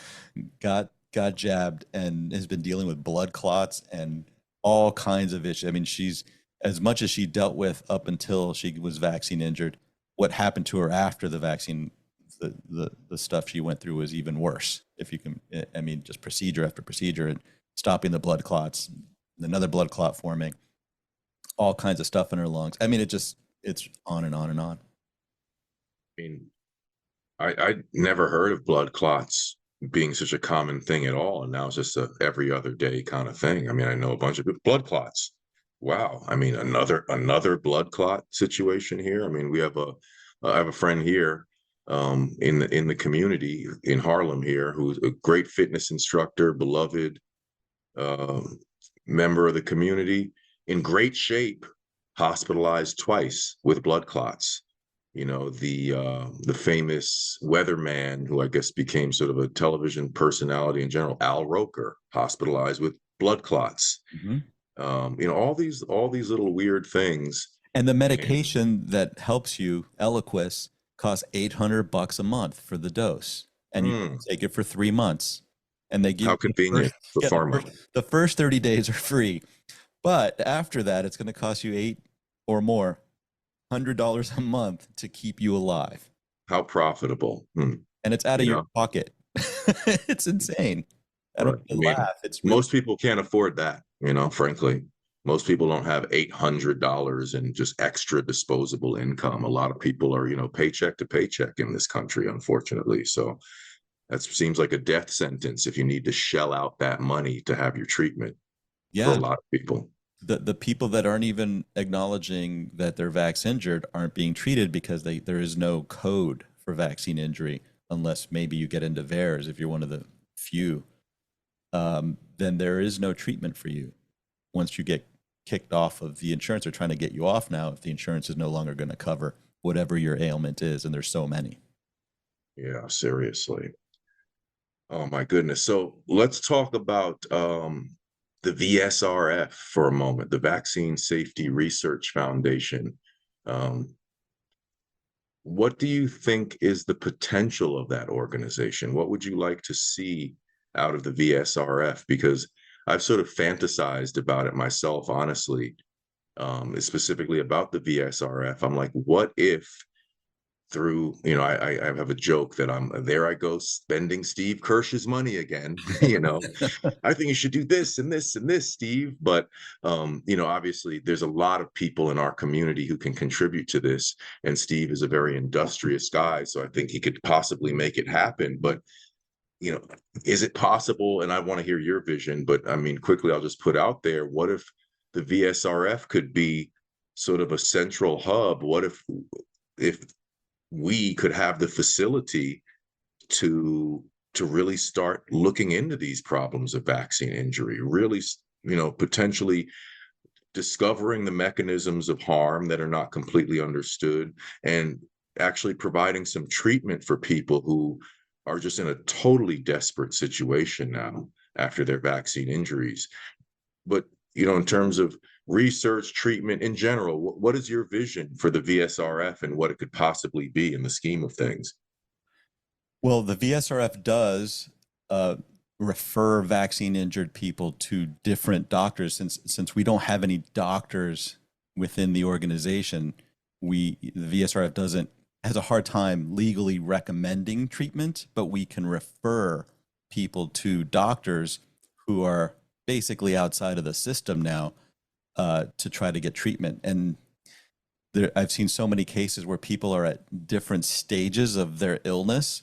got jabbed and has been dealing with blood clots and all kinds of issues. I mean, she's, as much as she dealt with up until she was vaccine injured, what happened to her after the vaccine, the stuff she went through was even worse. If you can, I mean, just procedure after procedure and stopping the blood clots, another blood clot forming, all kinds of stuff in her lungs. I mean, it's on and on and on. I mean, I never heard of blood clots being such a common thing at all, and now it's just a every other day kind of thing. I mean, I know a bunch of blood clots. Wow. I mean, another blood clot situation here. I mean, I have a friend here in the community in Harlem here who's a great fitness instructor, beloved uh, member of the community, in great shape, hospitalized twice with blood clots. The famous weatherman who I guess became sort of a television personality in general, Al Roker, hospitalized with blood clots. Mm-hmm. All these little weird things. And the And medication that helps you, Eliquis, costs $800 a month for the dose, and you take it for 3 months. And they give how you convenient for yeah, pharma. the first 30 days are free, but after that, it's going to cost you eight or more $100 a month to keep you alive, How profitable. and it's out of You your know, pocket. It's insane. I don't right. I mean to mean, laugh. It's really most people can't afford that, frankly. Most people don't have $800 in just extra disposable income. A lot of people are, paycheck to paycheck in this country, unfortunately. So that seems like a death sentence if you need to shell out that money to have your treatment for a yeah. lot of people. The people that aren't even acknowledging that they're vaccine injured aren't being treated because there is no code for vaccine injury unless maybe you get into VAERS if you're one of the few. Then there is no treatment for you once you get kicked off of the insurance. They're trying to get you off now if the insurance is no longer going to cover whatever your ailment is, and there's so many. Yeah, seriously. Oh my goodness. So let's talk about the VSRF for a moment, the Vaccine Safety Research Foundation. Um, what do you think is the potential of that organization? What would you like to see out of the VSRF? Because I've sort of fantasized about it myself, honestly, specifically about the VSRF. I'm like, what if through, I have a joke that there I go spending Steve Kirsch's money again. I think you should do this and this and this, Steve. But obviously there's a lot of people in our community who can contribute to this. And Steve is a very industrious guy. So I think he could possibly make it happen. But you know, is it possible? And I want to hear your vision, but I mean, quickly, I'll just put out there, what if the VSRF could be sort of a central hub? What if we could have the facility to really start looking into these problems of vaccine injury, really, potentially discovering the mechanisms of harm that are not completely understood, and actually providing some treatment for people who are just in a totally desperate situation now after their vaccine injuries. But, in terms of research, treatment in general, what is your vision for the VSRF and what it could possibly be in the scheme of things? Well, the VSRF does refer vaccine injured people to different doctors. Since we don't have any doctors within the organization, the VSRF has a hard time legally recommending treatment, but we can refer people to doctors who are basically outside of the system now to try to get treatment. And I've seen so many cases where people are at different stages of their illness,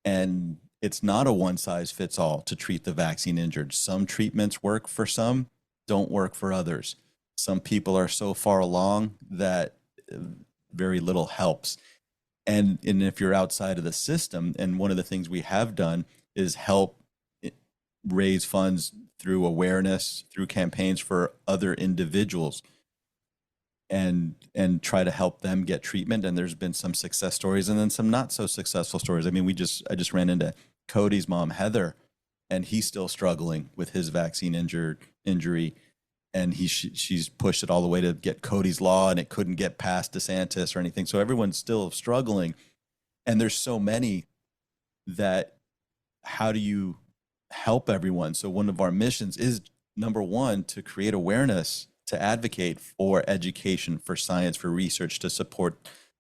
and it's not a one size fits all to treat the vaccine injured. Some treatments work for some, don't work for others. Some people are so far along that very little helps. And if you're outside of the system, and one of the things we have done is help raise funds through awareness, through campaigns for other individuals, and try to help them get treatment. And there's been some success stories and then some not so successful stories. I mean, I just ran into Cody's mom, Heather, and he's still struggling with his vaccine injury. And she's pushed it all the way to get Cody's law, and it couldn't get past DeSantis or anything. So everyone's still struggling. And there's so many that, how do you help everyone? So one of our missions is, number one, to create awareness, to advocate for education, for science, for research, to support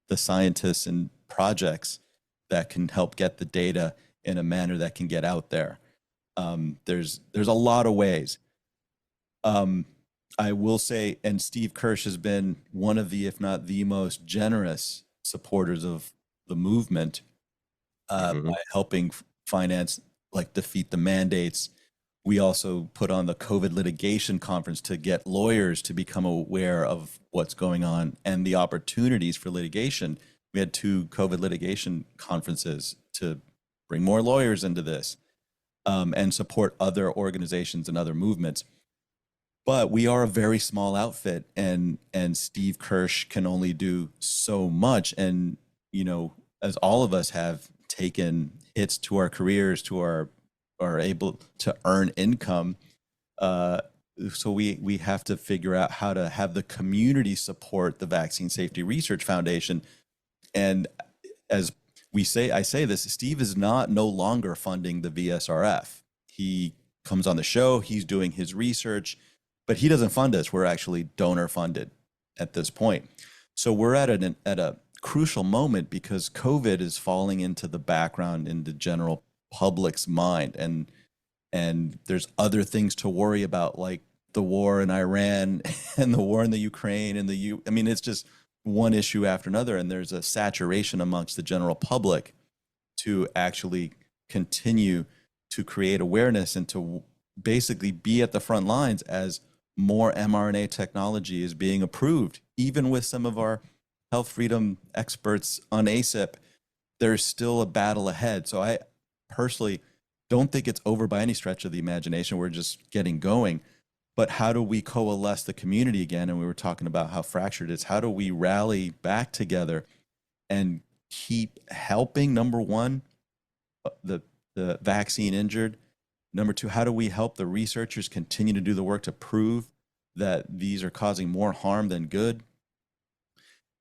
the scientists and projects that can help get the data in a manner that can get out there. There's a lot of ways. I will say, and Steve Kirsch has been one of the, if not the most generous supporters of the movement by helping finance, like defeat the mandates. We also put on the COVID litigation conference to get lawyers to become aware of what's going on and the opportunities for litigation. We had 2 COVID litigation conferences to bring more lawyers into this, and support other organizations and other movements. But we are a very small outfit, and Steve Kirsch can only do so much. And, as all of us have taken hits to our careers, to are able to earn income, so we have to figure out how to have the community support the Vaccine Safety Research Foundation. And as I say this, Steve is no longer funding the VSRF. He comes on the show, he's doing his research, but he doesn't fund us. We're actually donor funded at this point. So we're at a crucial moment, because COVID is falling into the background in the general public's mind, and there's other things to worry about, like the war in Iran and the war in the Ukraine and I mean, it's just one issue after another, and there's a saturation amongst the general public to actually continue to create awareness and to basically be at the front lines as more mRNA technology is being approved. Even with some of our health freedom experts on ACIP, there's still a battle ahead. So I personally don't think it's over by any stretch of the imagination. We're just getting going. But how do we coalesce the community again? And we were talking about how fractured it is. How do we rally back together and keep helping, number one, the vaccine injured? Number two, how do we help the researchers continue to do the work to prove that these are causing more harm than good?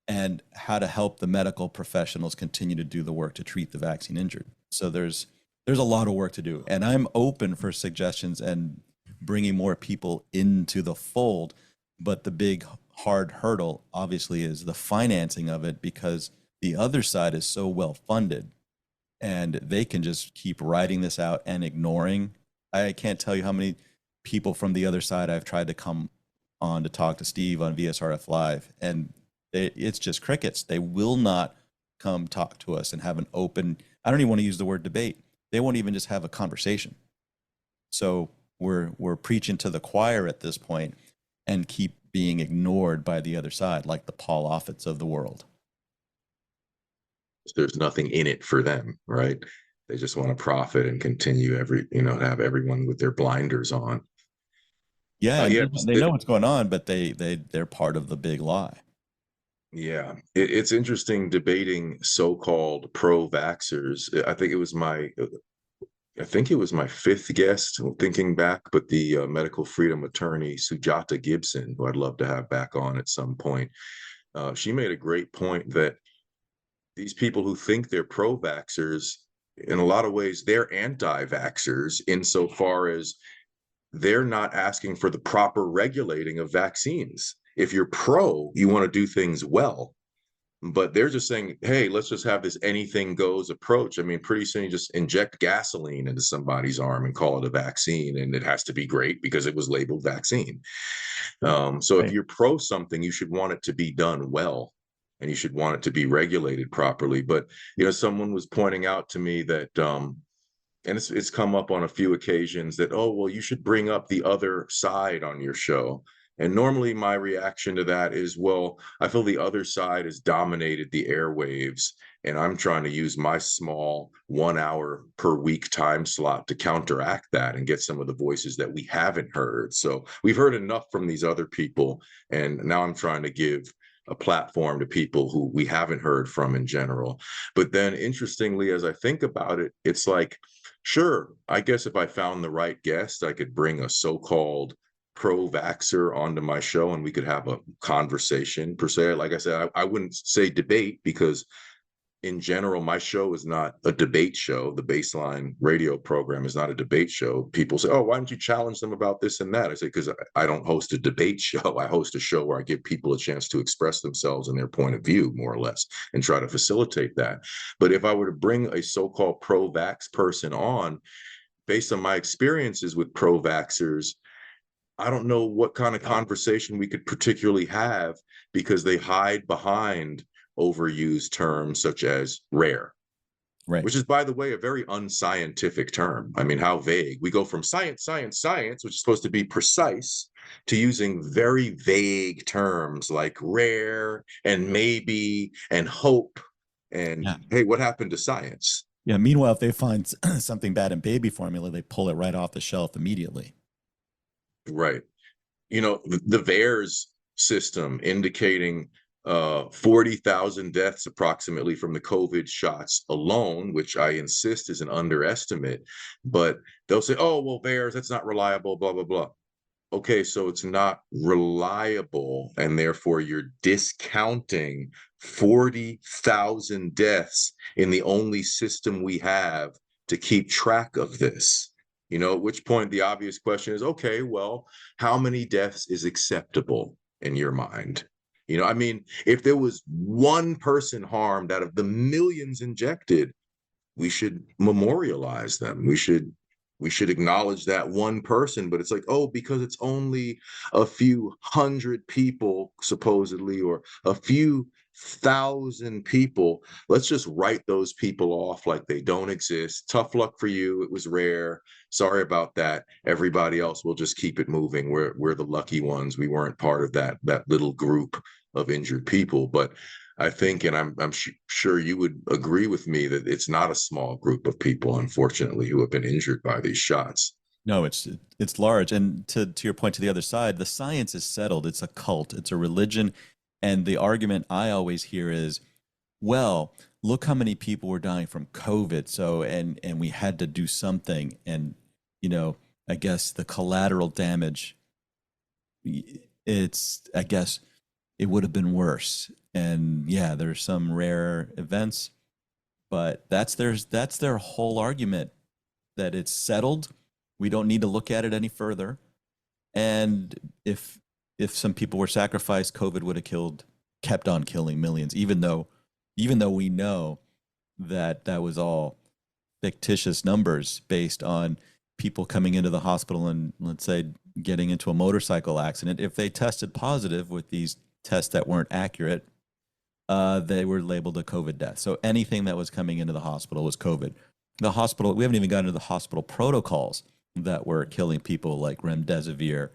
And how to help the medical professionals continue to do the work to treat the vaccine injured? So there's a lot of work to do. And I'm open for suggestions and bringing more people into the fold. But the big hard hurdle, obviously, is the financing of it, because the other side is so well funded and they can just keep writing this out and ignoring. I can't tell you how many people from the other side I've tried to come on to talk to Steve on VSRF Live, and it's just crickets. They will not come talk to us and have an open, I don't even want to use the word debate. They won't even just have a conversation. So we're preaching to the choir at this point and keep being ignored by the other side, like the Paul Offits of the world. There's nothing in it for them, right? They just want to profit and continue have everyone with their blinders on. Yeah, and Yeah, they know what's going on, but they're part of the big lie. yeah. It's interesting debating so-called pro-vaxxers. I think it was my fifth guest thinking back, but the medical freedom attorney, Sujata Gibson, who I'd love to have back on at some point, she made a great point that these people who think they're pro-vaxxers, in a lot of ways, they're anti-vaxxers insofar as they're not asking for the proper regulating of vaccines. If you're pro, you want to do things well. But they're just saying, hey, let's just have this anything goes approach. I mean, pretty soon you just inject gasoline into somebody's arm and call it a vaccine, and it has to be great because it was labeled vaccine. So if you're pro something, you should want it to be done well, and you should want it to be regulated properly. But someone was pointing out to me that, and it's come up on a few occasions that, oh, well, you should bring up the other side on your show. And normally my reaction to that is, well, I feel the other side has dominated the airwaves, and I'm trying to use my small 1 hour per week time slot to counteract that and get some of the voices that we haven't heard. So we've heard enough from these other people, and now I'm trying to give a platform to people who we haven't heard from in general. But then interestingly, as I think about it, it's like, sure, I guess if I found the right guest, I could bring a so-called pro-vaxxer onto my show and we could have a conversation per se. Like I said, I wouldn't say debate, because in general, my show is not a debate show. The Bassline radio program is not a debate show. People say, oh, why don't you challenge them about this and that? I say, because I don't host a debate show. I host a show where I give people a chance to express themselves and their point of view, more or less, and try to facilitate that. But if I were to bring a so-called pro-vax person on, based on my experiences with pro-vaxxers, I don't know what kind of conversation we could particularly have, because they hide behind overused terms such as rare, Right. which is, by the way, a very unscientific term. I mean, how vague. We go from science, which is supposed to be precise, to using very vague terms like rare and maybe and hope. And hey, what happened to science? Yeah. Meanwhile, if they find something bad in baby formula, they pull it right off the shelf immediately. Right. The VAERS system indicating 40,000 deaths approximately from the COVID shots alone, which I insist is an underestimate. But they'll say, oh, well, VAERS, that's not reliable, blah, blah, blah. Okay, so it's not reliable, and therefore you're discounting 40,000 deaths in the only system we have to keep track of this. At which point the obvious question is, okay, well, how many deaths is acceptable in your mind? I mean, if there was one person harmed out of the millions injected, we should memorialize them. We should acknowledge that one person. But it's like, oh, because it's only a few hundred people, supposedly, or a few thousand people, let's just write those people off like they don't exist. Tough luck for you. It was rare. Sorry about that. Everybody else will just keep it moving. We're the lucky ones. We weren't part of that little group of injured people. But I think, and I'm sure you would agree with me, that it's not a small group of people, unfortunately, who have been injured by these shots. No, it's large. And to your point, to the other side, the science is settled. It's a cult. It's a religion. And the argument I always hear is, well, look how many people were dying from COVID. So, and we had to do something. And, I guess the collateral damage, I guess it would have been worse. And yeah, there's some rare events, but that's their whole argument, that it's settled. We don't need to look at it any further. And if some people were sacrificed, COVID would have kept on killing millions, even though we know that was all fictitious numbers based on people coming into the hospital and, let's say, getting into a motorcycle accident. If they tested positive with these tests that weren't accurate, they were labeled a COVID death. So anything that was coming into the hospital was COVID. The hospital, we haven't even gotten into the hospital protocols that were killing people, like remdesivir,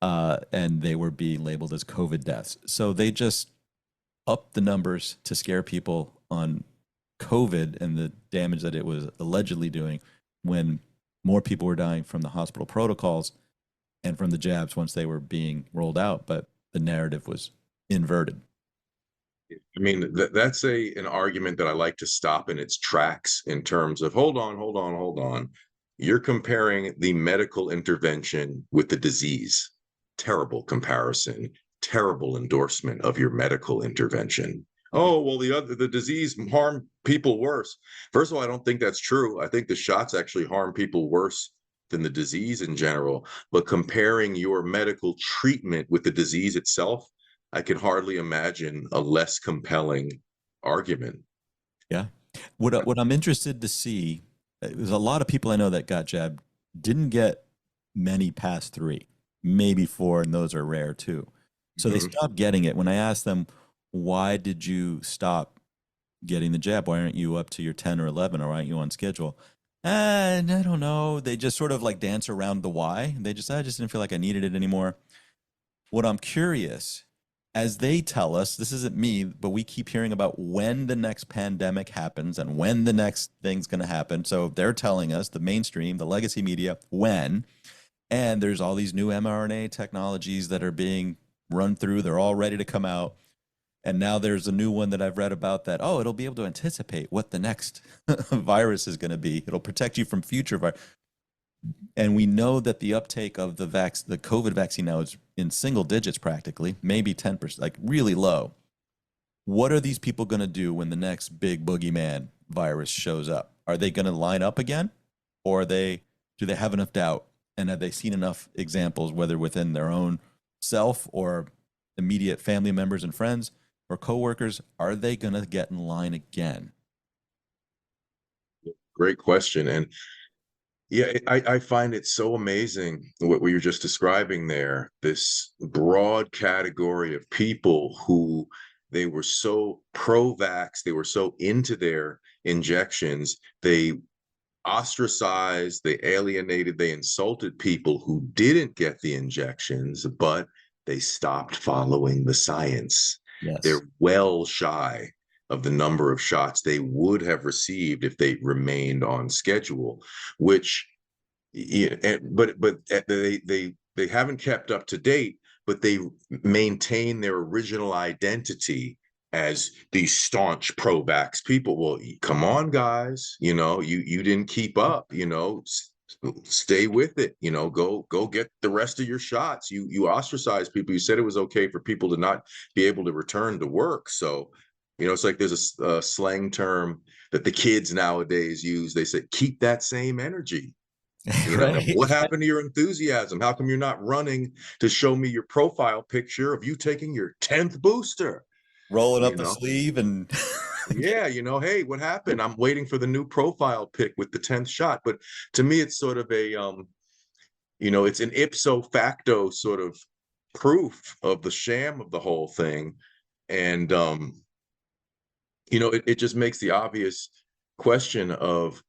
and they were being labeled as COVID deaths. So they just upped the numbers to scare people on COVID and the damage that it was allegedly doing when more people were dying from the hospital protocols and from the jabs once they were being rolled out, but the narrative was inverted. I mean, that's an argument that I like to stop in its tracks in terms of hold on. You're comparing the medical intervention with the disease. Terrible comparison, terrible endorsement of your medical intervention. Oh, well, the disease harmed people worse. First of all, I don't think that's true. I think the shots actually harm people worse than the disease in general. But comparing your medical treatment with the disease itself, I can hardly imagine a less compelling argument. Yeah. What I'm interested to see, there's a lot of people I know that got jabbed didn't get many past 3, maybe 4, and those are rare too. So they stopped getting it. When I asked them, why did you stop getting the jab? Why aren't you up to your 10 or 11, or why aren't you on schedule? And I don't know. They just sort of like dance around the why. I just didn't feel like I needed it anymore. What I'm curious, as they tell us, this isn't me, but we keep hearing about when the next pandemic happens and when the next thing's going to happen. So they're telling us, the mainstream, the legacy media, when. And there's all these new mRNA technologies that are being run through. They're all ready to come out. And now there's a new one that I've read about that, it'll be able to anticipate what the next virus is going to be. It'll protect you from future virus. And we know that the uptake of the COVID vaccine now is in single digits practically, maybe 10%, like really low. What are these people going to do when the next big boogeyman virus shows up? Are they going to line up again? Or do they have enough doubt? And have they seen enough examples, whether within their own self or immediate family members and friends or coworkers? Are they going to get in line again? Great question. And yeah, I find it so amazing what you're just describing there, this broad category of people who they were so pro-vax, they were so into their injections, they ostracized, they alienated, they insulted people who didn't get the injections, but they stopped following the science. Yes. They're well shy of the number of shots they would have received if they remained on schedule, which, but they haven't kept up to date, but they maintain their original identity as these staunch pro-vax people. Well, come on, guys, you didn't keep up, stay with it, go get the rest of your shots. You ostracized people. You said it was okay for people to not be able to return to work. So, it's like there's a slang term that the kids nowadays use. They say, keep that same energy. Right. What happened to your enthusiasm? How come you're not running to show me your profile picture of you taking your 10th booster? Rolling up the sleeve and yeah, hey, what happened? I'm waiting for the new profile pic with the 10th shot. But to me, it's sort of it's an ipso facto sort of proof of the sham of the whole thing. And it just makes the obvious question of,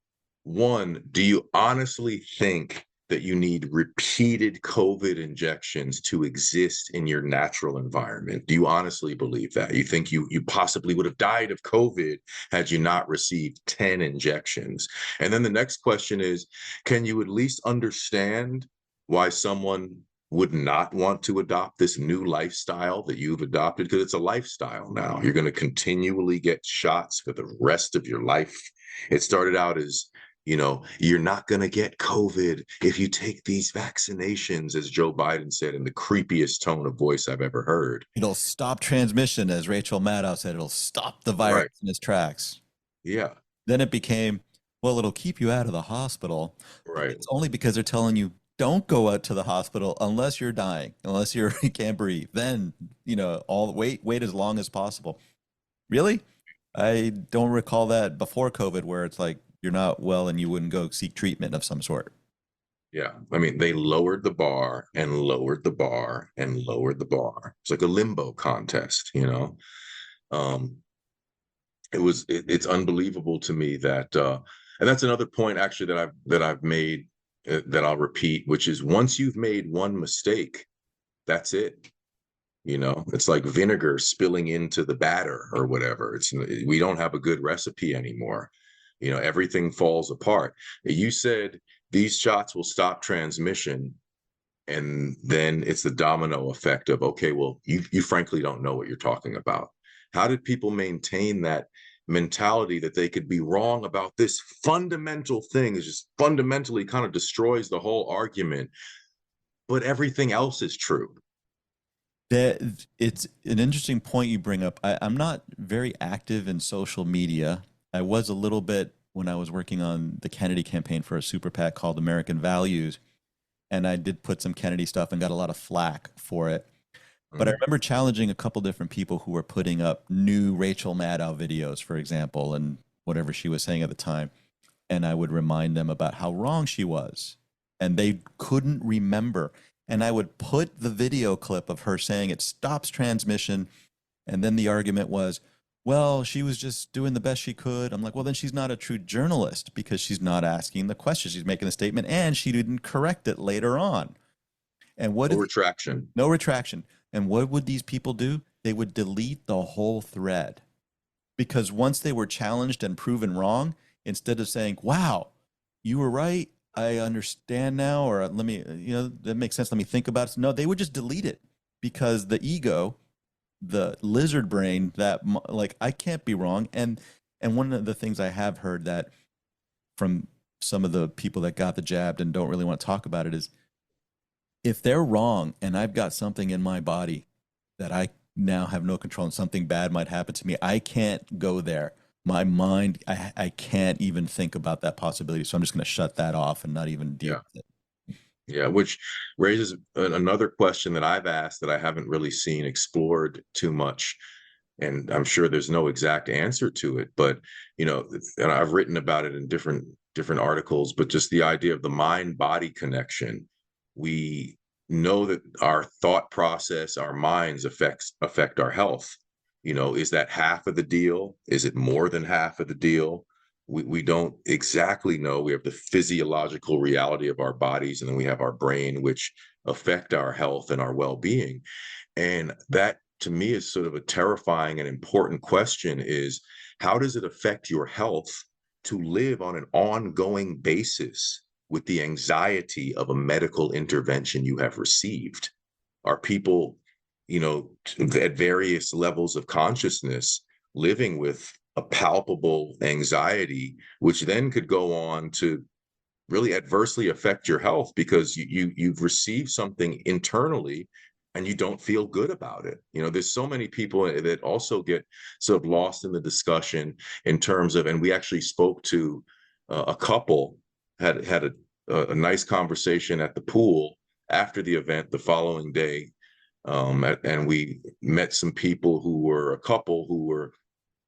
one, do you honestly think that you need repeated COVID injections to exist in your natural environment? Do you honestly believe that? You think you possibly would have died of COVID had you not received 10 injections? And then the next question is, can you at least understand why someone would not want to adopt this new lifestyle that you've adopted? Because it's a lifestyle now. You're going to continually get shots for the rest of your life. It started out as, you're not going to get COVID if you take these vaccinations, as Joe Biden said in the creepiest tone of voice I've ever heard. It'll stop transmission, as Rachel Maddow said. It'll stop the virus in its tracks. Yeah. Then it became, well, it'll keep you out of the hospital. Right. It's only because they're telling you, don't go out to the hospital unless you're dying, unless you can't breathe. Then, wait as long as possible. Really? I don't recall that before COVID, where it's like, you're not well and you wouldn't go seek treatment of some sort. Yeah. I mean, they lowered the bar and lowered the bar and lowered the bar. It's like a limbo contest, it's unbelievable to me that, and that's another point actually that I've made, that I'll repeat, which is, once you've made one mistake, that's it. It's like vinegar spilling into the batter or whatever. We don't have a good recipe anymore. Everything falls apart. You said these shots will stop transmission, and then it's the domino effect of, okay, well, you frankly don't know what you're talking about. How did people maintain that mentality that they could be wrong about this fundamental thing? Is just fundamentally kind of destroys the whole argument, but everything else is true. That it's an interesting point you bring up. I'm not very active in social media. I was a little bit when I was working on the Kennedy campaign for a super PAC called American Values, and I did put some Kennedy stuff and got a lot of flack for it. But I remember challenging a couple different people who were putting up new Rachel Maddow videos, for example, and whatever she was saying at the time. And I would remind them about how wrong she was. And they couldn't remember. And I would put the video clip of her saying it stops transmission. And then the argument was, well, she was just doing the best she could. I'm like, well, then she's not a true journalist because she's not asking the question. She's making a statement and she didn't correct it later on. And what? No retraction. No retraction. And what would these people do? They would delete the whole thread. Because once they were challenged and proven wrong, instead of saying, wow, you were right, I understand now, or let me, that makes sense, let me think about it. No, they would just delete it because the ego, the lizard brain, that like, I can't be wrong. And one of the things I have heard that from some of the people that got the jab and don't really want to talk about it is, if they're wrong and I've got something in my body that I now have no control and something bad might happen to me, I can't go there. My mind, I can't even think about that possibility. So I'm just going to shut that off and not even deal with it. Yeah, which raises another question that I've asked that I haven't really seen explored too much. And I'm sure there's no exact answer to it, but, and I've written about it in different articles, but just the idea of the mind-body connection. We know that our thought process, our minds affect our health. Is that half of the deal? Is it more than half of the deal? We don't exactly know. We have the physiological reality of our bodies, and then we have our brain, which affect our health and our well-being. And that, to me, is sort of a terrifying and important question is, how does it affect your health to live on an ongoing basis with the anxiety of a medical intervention you have received? Are people, at various levels of consciousness living with a palpable anxiety, which then could go on to really adversely affect your health because you've received something internally and you don't feel good about it? There's so many people that also get sort of lost in the discussion in terms of, and we actually spoke to a couple, had a nice conversation at the pool after the event the following day. And we met some people who were a couple who were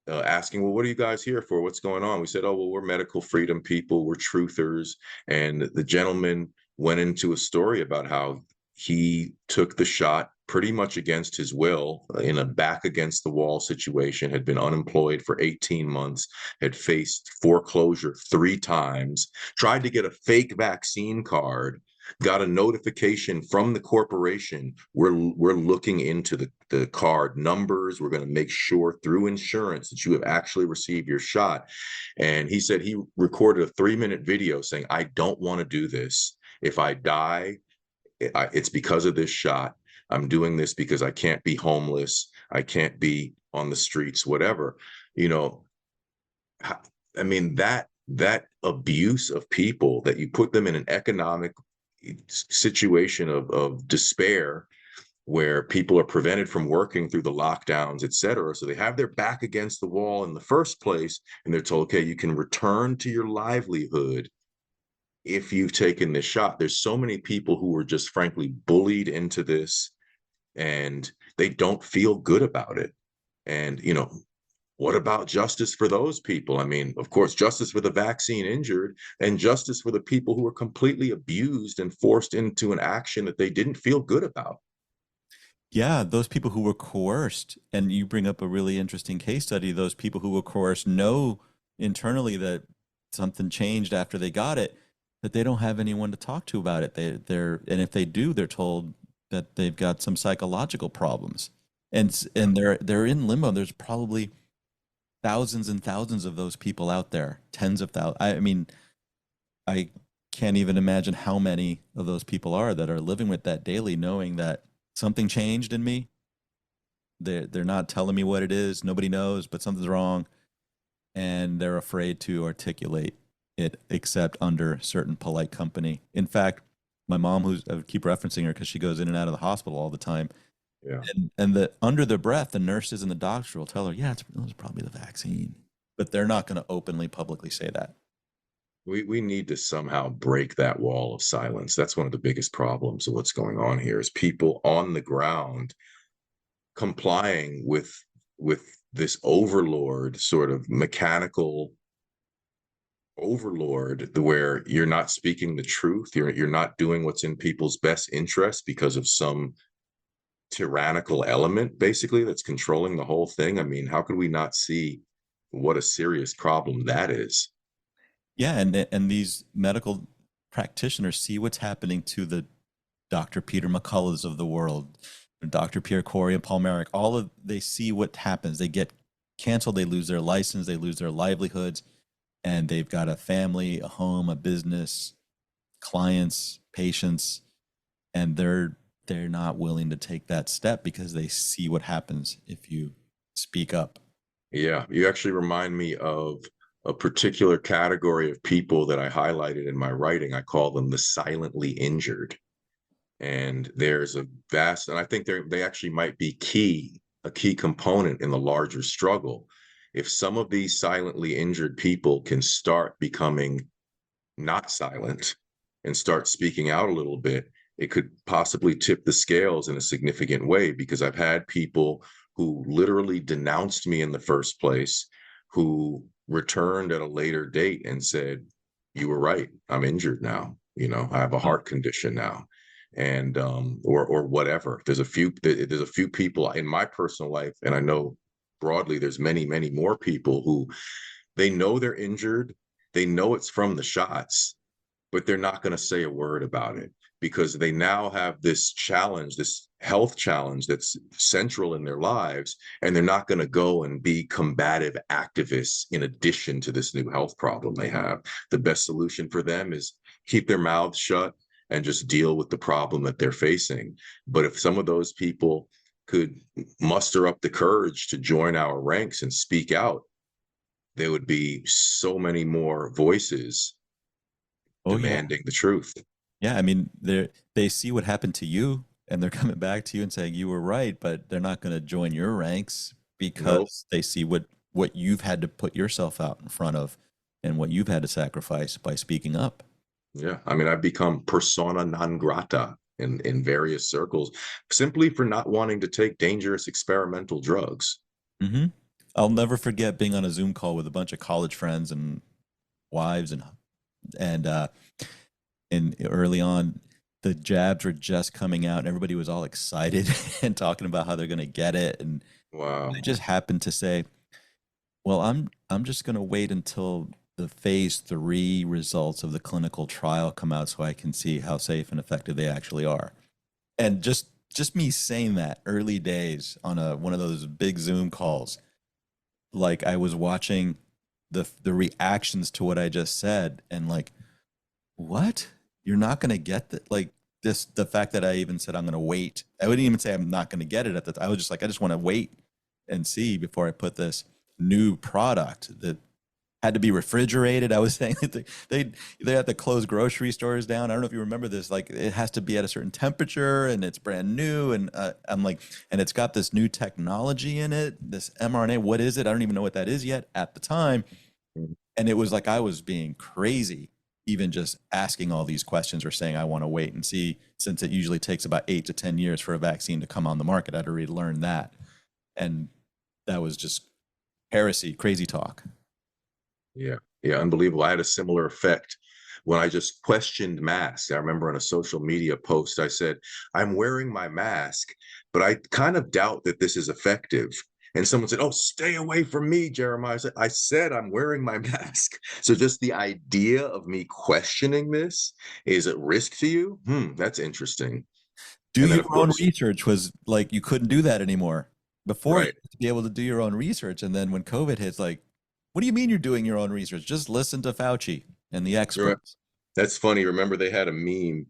asking, well, what are you guys here for? What's going on? We said, oh, well, we're medical freedom people. We're truthers. And the gentleman went into a story about how he took the shot pretty much against his will in a back against the wall situation, had been unemployed for 18 months, had faced foreclosure 3 times, tried to get a fake vaccine card, got a notification from the corporation. We're looking into the card numbers. We're going to make sure through insurance that you have actually received your shot. And he said he recorded a 3-minute video saying, I don't want to do this. If I die, it's because of this shot. I'm doing this because I can't be homeless. I can't be on the streets, whatever. I mean, that abuse of people, that you put them in an economic situation of despair where people are prevented from working through the lockdowns, et cetera. So they have their back against the wall in the first place, and they're told, okay, you can return to your livelihood if you've taken this shot. There's so many people who were just frankly bullied into this, and they don't feel good about it. And, what about justice for those people? I mean, of course, justice for the vaccine injured and justice for the people who were completely abused and forced into an action that they didn't feel good about. Yeah, those people who were coerced, and you bring up a really interesting case study. Those people who were coerced know internally that something changed after they got it, that they don't have anyone to talk to about it. And if they do, they're told that they've got some psychological problems, and they're in limbo. There's probably thousands and thousands of those people out there, tens of thousands. I mean, I can't even imagine how many of those people are that are living with that daily, knowing that something changed in me. They're not telling me what it is. Nobody knows, but something's wrong, and they're afraid to articulate it except under certain polite company. In fact, my mom, who's I keep referencing her because she goes in and out of the hospital all the time, Yeah. and the under their breath, the nurses and the doctor will tell her, "Yeah, it was probably the vaccine," but they're not going to openly, publicly say that. We need to somehow break that wall of silence. That's one of the biggest problems of what's going on here is people on the ground complying with this overlord, sort of mechanical overlord, where you're not speaking the truth, you're not doing what's in people's best interest because of some tyrannical element basically that's controlling the whole thing. I mean, how could we not see what a serious problem that is? Yeah, and these medical practitioners see what's happening to the Dr. Peter McCulloughs of the world, Dr. Pierre Corey and Paul Merrick. They see what happens. They get canceled. They lose their license. They lose their livelihoods, and they've got a family, a home, a business, clients, patients, and they're not willing to take that step because they see what happens if you speak up. Yeah, you actually remind me of a particular category of people that I highlighted in my writing. I call them the silently injured. And there's a vast, and I think they actually might be a key component in the larger struggle. If some of these silently injured people can start becoming not silent and start speaking out a little bit, it could possibly tip the scales in a significant way, because I've had people who literally denounced me in the first place who returned at a later date and said, "You were right. I'm injured now. I have a heart condition now." And or whatever. There's a few people in my personal life, and I know broadly there's many more people who they know they're injured, they know it's from the shots, but they're not going to say a word about it because they now have this challenge, this health challenge that's central in their lives, and they're not going to go and be combative activists in addition to this new health problem they have. The best solution for them is keep their mouths shut and just deal with the problem that they're facing. But if some of those people could muster up the courage to join our ranks and speak out, there would be so many more voices Oh yeah. demanding the truth. Yeah, I mean, they see what happened to you, and they're coming back to you and saying you were right, but they're not going to join your ranks Nope. because they see what you've had to put yourself out in front of, and what you've had to sacrifice by speaking up. Yeah. I mean, I've become persona non grata in various circles simply for not wanting to take dangerous experimental drugs. Hmm. I'll never forget being on a Zoom call with a bunch of college friends and wives, and early on, the jabs were just coming out, and everybody was all excited and talking about how they're going to get it, and Wow. I just happened to say, "Well, I'm just going to wait until the phase 3 results of the clinical trial come out so I can see how safe and effective they actually are." And just me saying that early days on one of those big Zoom calls, like I was watching the reactions to what I just said, and like, what? You're not going to get that? Like this, the fact that I even said I'm going to wait. I wouldn't even say I'm not going to get it at the. I was just like, I just want to wait and see before I put this new product that had to be refrigerated. I was saying that they had to close grocery stores down. I don't know if you remember this. Like it has to be at a certain temperature, and it's brand new. And I'm like, and it's got this new technology in it, this mRNA. What is it? I don't even know what that is yet at the time. And it was like I was being crazy, even just asking all these questions or saying I want to wait and see, since it usually takes about 8 to 10 years for a vaccine to come on the market. I'd already learned that, and that was just heresy, crazy talk. Yeah. Yeah. Unbelievable. I had a similar effect when I just questioned masks. I remember on a social media post, I said, "I'm wearing my mask, but I kind of doubt that this is effective." And someone said, "Oh, stay away from me, Jeremiah." I said, "I'm wearing my mask." So just the idea of me questioning this is at risk to you. That's interesting. Do And then your of own course, research was like, you couldn't do that anymore. Before, you right, had to be able to do your own research. And then when COVID hits, like, what do you mean you're doing your own research? Just listen to Fauci and the you're right. experts. That's funny. Remember, they had a meme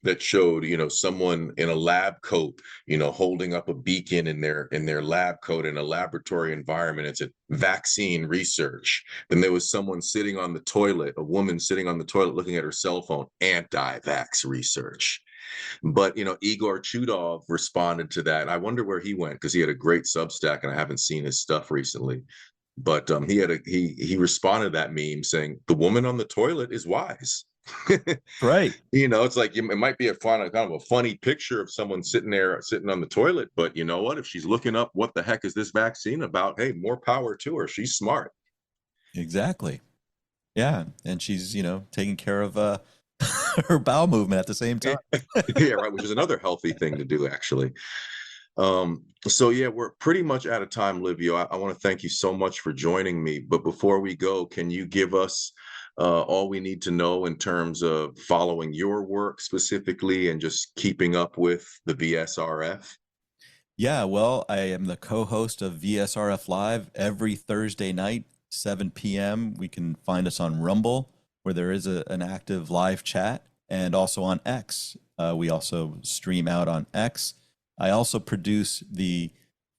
that showed, someone in a lab coat, holding up a beacon in their lab coat in a laboratory environment. It's a vaccine research. Then there was someone sitting on the toilet, a woman sitting on the toilet looking at her cell phone, anti-vax research. But Igor Chudov responded to that. I wonder where he went, because he had a great Substack, and I haven't seen his stuff recently. But he responded to that meme saying, "The woman on the toilet is wise." Right. It's like it might be a kind of a funny picture of someone sitting there, sitting on the toilet. But you know what? If she's looking up what the heck is this vaccine about, hey, more power to her. She's smart. Exactly. Yeah. And she's, taking care of her bowel movement at the same time. Yeah, right. Which is another healthy thing to do, actually. So yeah, we're pretty much out of time, Livio. I want to thank you so much for joining me. But before we go, can you give us all we need to know in terms of following your work specifically and just keeping up with the VSRF? Yeah, well, I am the co-host of VSRF Live every Thursday night, 7 p.m. We can find us on Rumble, where there is an active live chat, and also on X. We also stream out on X. I also produce the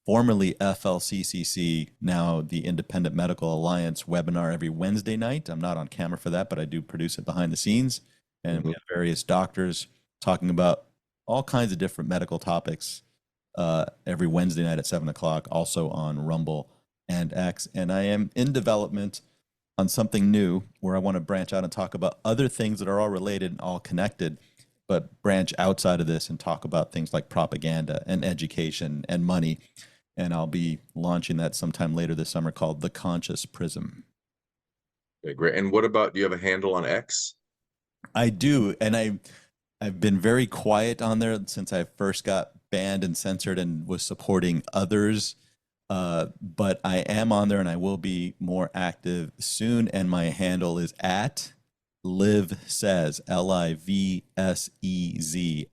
formerly FLCCC, now the Independent Medical Alliance webinar every Wednesday night. I'm not on camera for that, but I do produce it behind the scenes. And we have various doctors talking about all kinds of different medical topics every Wednesday night at 7 o'clock, also on Rumble and X. And I am in development on something new where I want to branch out and talk about other things that are all related and all connected, but branch outside of this and talk about things like propaganda and education and money. And I'll be launching that sometime later this summer, called The Conscious Prism. Okay, great. And what about, do you have a handle on X? I do. And I've been very quiet on there since I first got banned and censored and was supporting others. But I am on there and I will be more active soon. And my handle is at Liv Says, LIVSEZ,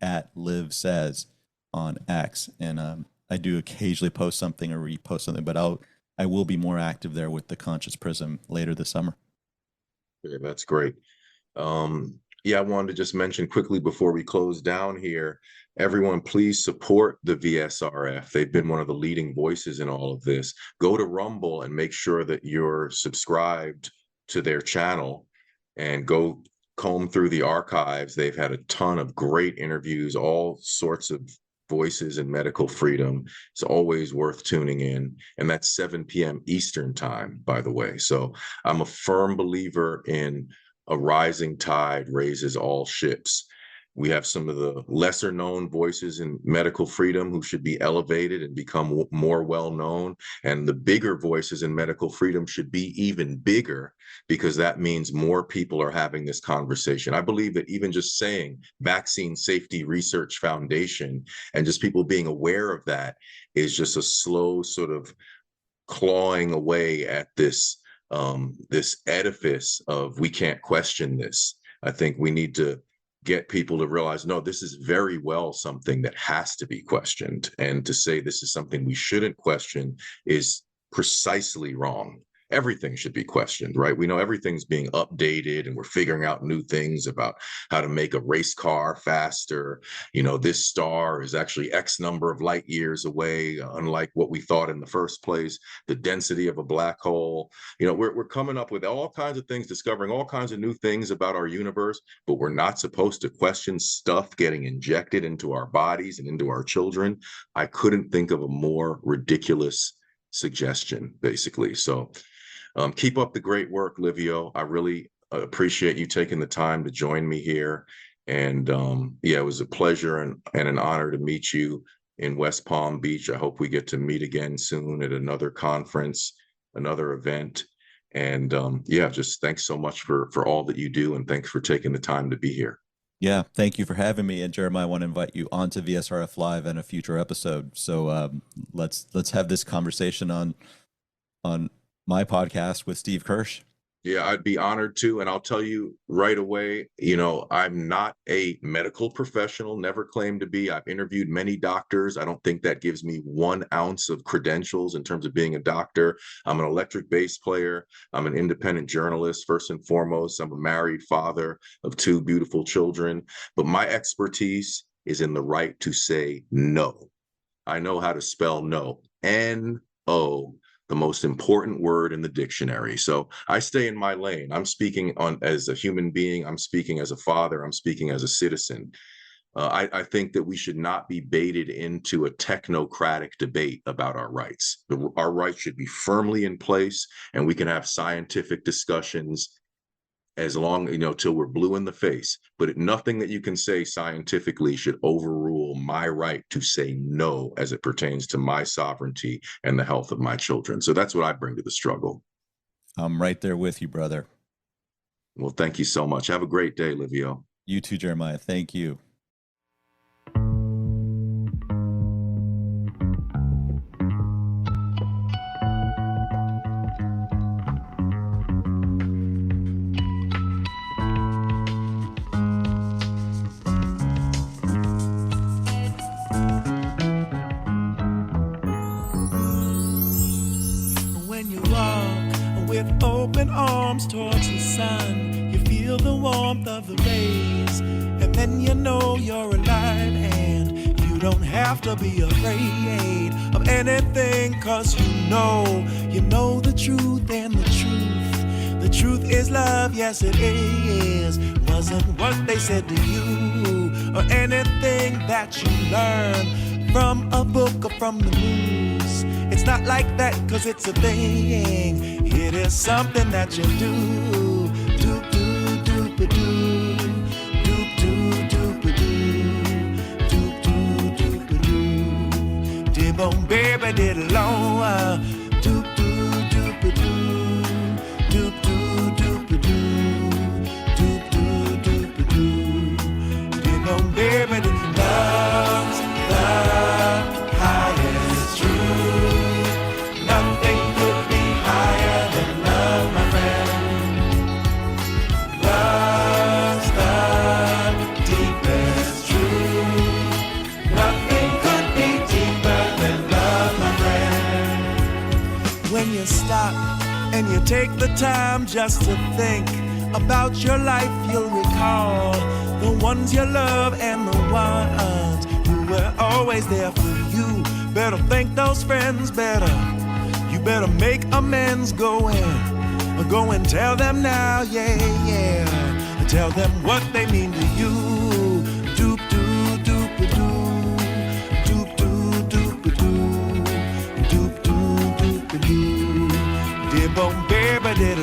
at Liv Says on X. And I do occasionally post something or repost something, but I will be more active there with the Conscious Prism later this summer. Okay, that's great. Yeah, I wanted to just mention quickly before we close down here, everyone, please support the VSRF. They've been one of the leading voices in all of this. Go to Rumble and make sure that you're subscribed to their channel and go comb through the archives. They've had a ton of great interviews, all sorts of voices in medical freedom. It's always worth tuning in. And that's 7 p.m. Eastern time, by the way. So I'm a firm believer in a rising tide raises all ships. We have some of the lesser known voices in medical freedom who should be elevated and become more well known. And the bigger voices in medical freedom should be even bigger, because that means more people are having this conversation. I believe that even just saying Vaccine Safety Research Foundation and just people being aware of that is just a slow sort of clawing away at this edifice of, we can't question this. I think we need to get people to realize, no, this is very well something that has to be questioned. And to say this is something we shouldn't question is precisely wrong. Everything should be questioned, right? We know everything's being updated and we're figuring out new things about how to make a race car faster. This star is actually X number of light years away, unlike what we thought in the first place. The density of a black hole. We're coming up with all kinds of things, discovering all kinds of new things about our universe, but we're not supposed to question stuff getting injected into our bodies and into our children. I couldn't think of a more ridiculous suggestion, basically. So keep up the great work, Livio. I really appreciate you taking the time to join me here. And yeah, it was a pleasure and an honor to meet you in West Palm Beach. I hope we get to meet again soon at another conference, another event. And yeah, just thanks so much for all that you do. And thanks for taking the time to be here. Yeah, thank you for having me. And Jeremiah, I want to invite you onto VSRF Live in a future episode. So let's have this conversation on my podcast with Steve Kirsch. Yeah, I'd be honored to. And I'll tell you right away, I'm not a medical professional, never claimed to be. I've interviewed many doctors. I don't think that gives me 1 ounce of credentials in terms of being a doctor. I'm an electric bass player. I'm an independent journalist, first and foremost. I'm a married father of 2 beautiful children. But my expertise is in the right to say no. I know how to spell no. N-O, the most important word in the dictionary. So I stay in my lane. I'm speaking on as a human being. I'm speaking as a father. I'm speaking as a citizen. I think that we should not be baited into a technocratic debate about our rights. Our rights should be firmly in place, and we can have scientific discussions as long, till we're blue in the face. But nothing that you can say scientifically should overrule my right to say no as it pertains to my sovereignty and the health of my children. So that's what I bring to the struggle. I'm right there with you, brother. Well, thank you so much. Have a great day, Livio. You too, Jeremiah. Thank you. With open arms towards the sun, you feel the warmth of the rays, and then you know you're alive, and you don't have to be afraid of anything, cause you know the truth, and the truth is love, yes it is. Wasn't what they said to you, or anything that you learn from a book or from the news. It's not like that, cause it's a thing. It is something that you do. Doop doo doop doo. Doop doo doop doo. Doop doo doop doo. Dib-on baby did long. Doop doo doop doo. Doop doo doop doo. Doop doo doop doo. Dib-on baby did love's the highest truth. Nothing could be higher than love, my friend. Love's the deepest truth. Nothing could be deeper than love, my friend. When you stop and you take the time just to think about your life, you'll recall the ones you love and the ones who were always there for you. Better thank those friends better. You better make amends, go and tell them now, yeah. Tell them what they mean to you. Doop doo doop doo. Doop doo doop doo. Doop doo doop doo. Dear bone baby did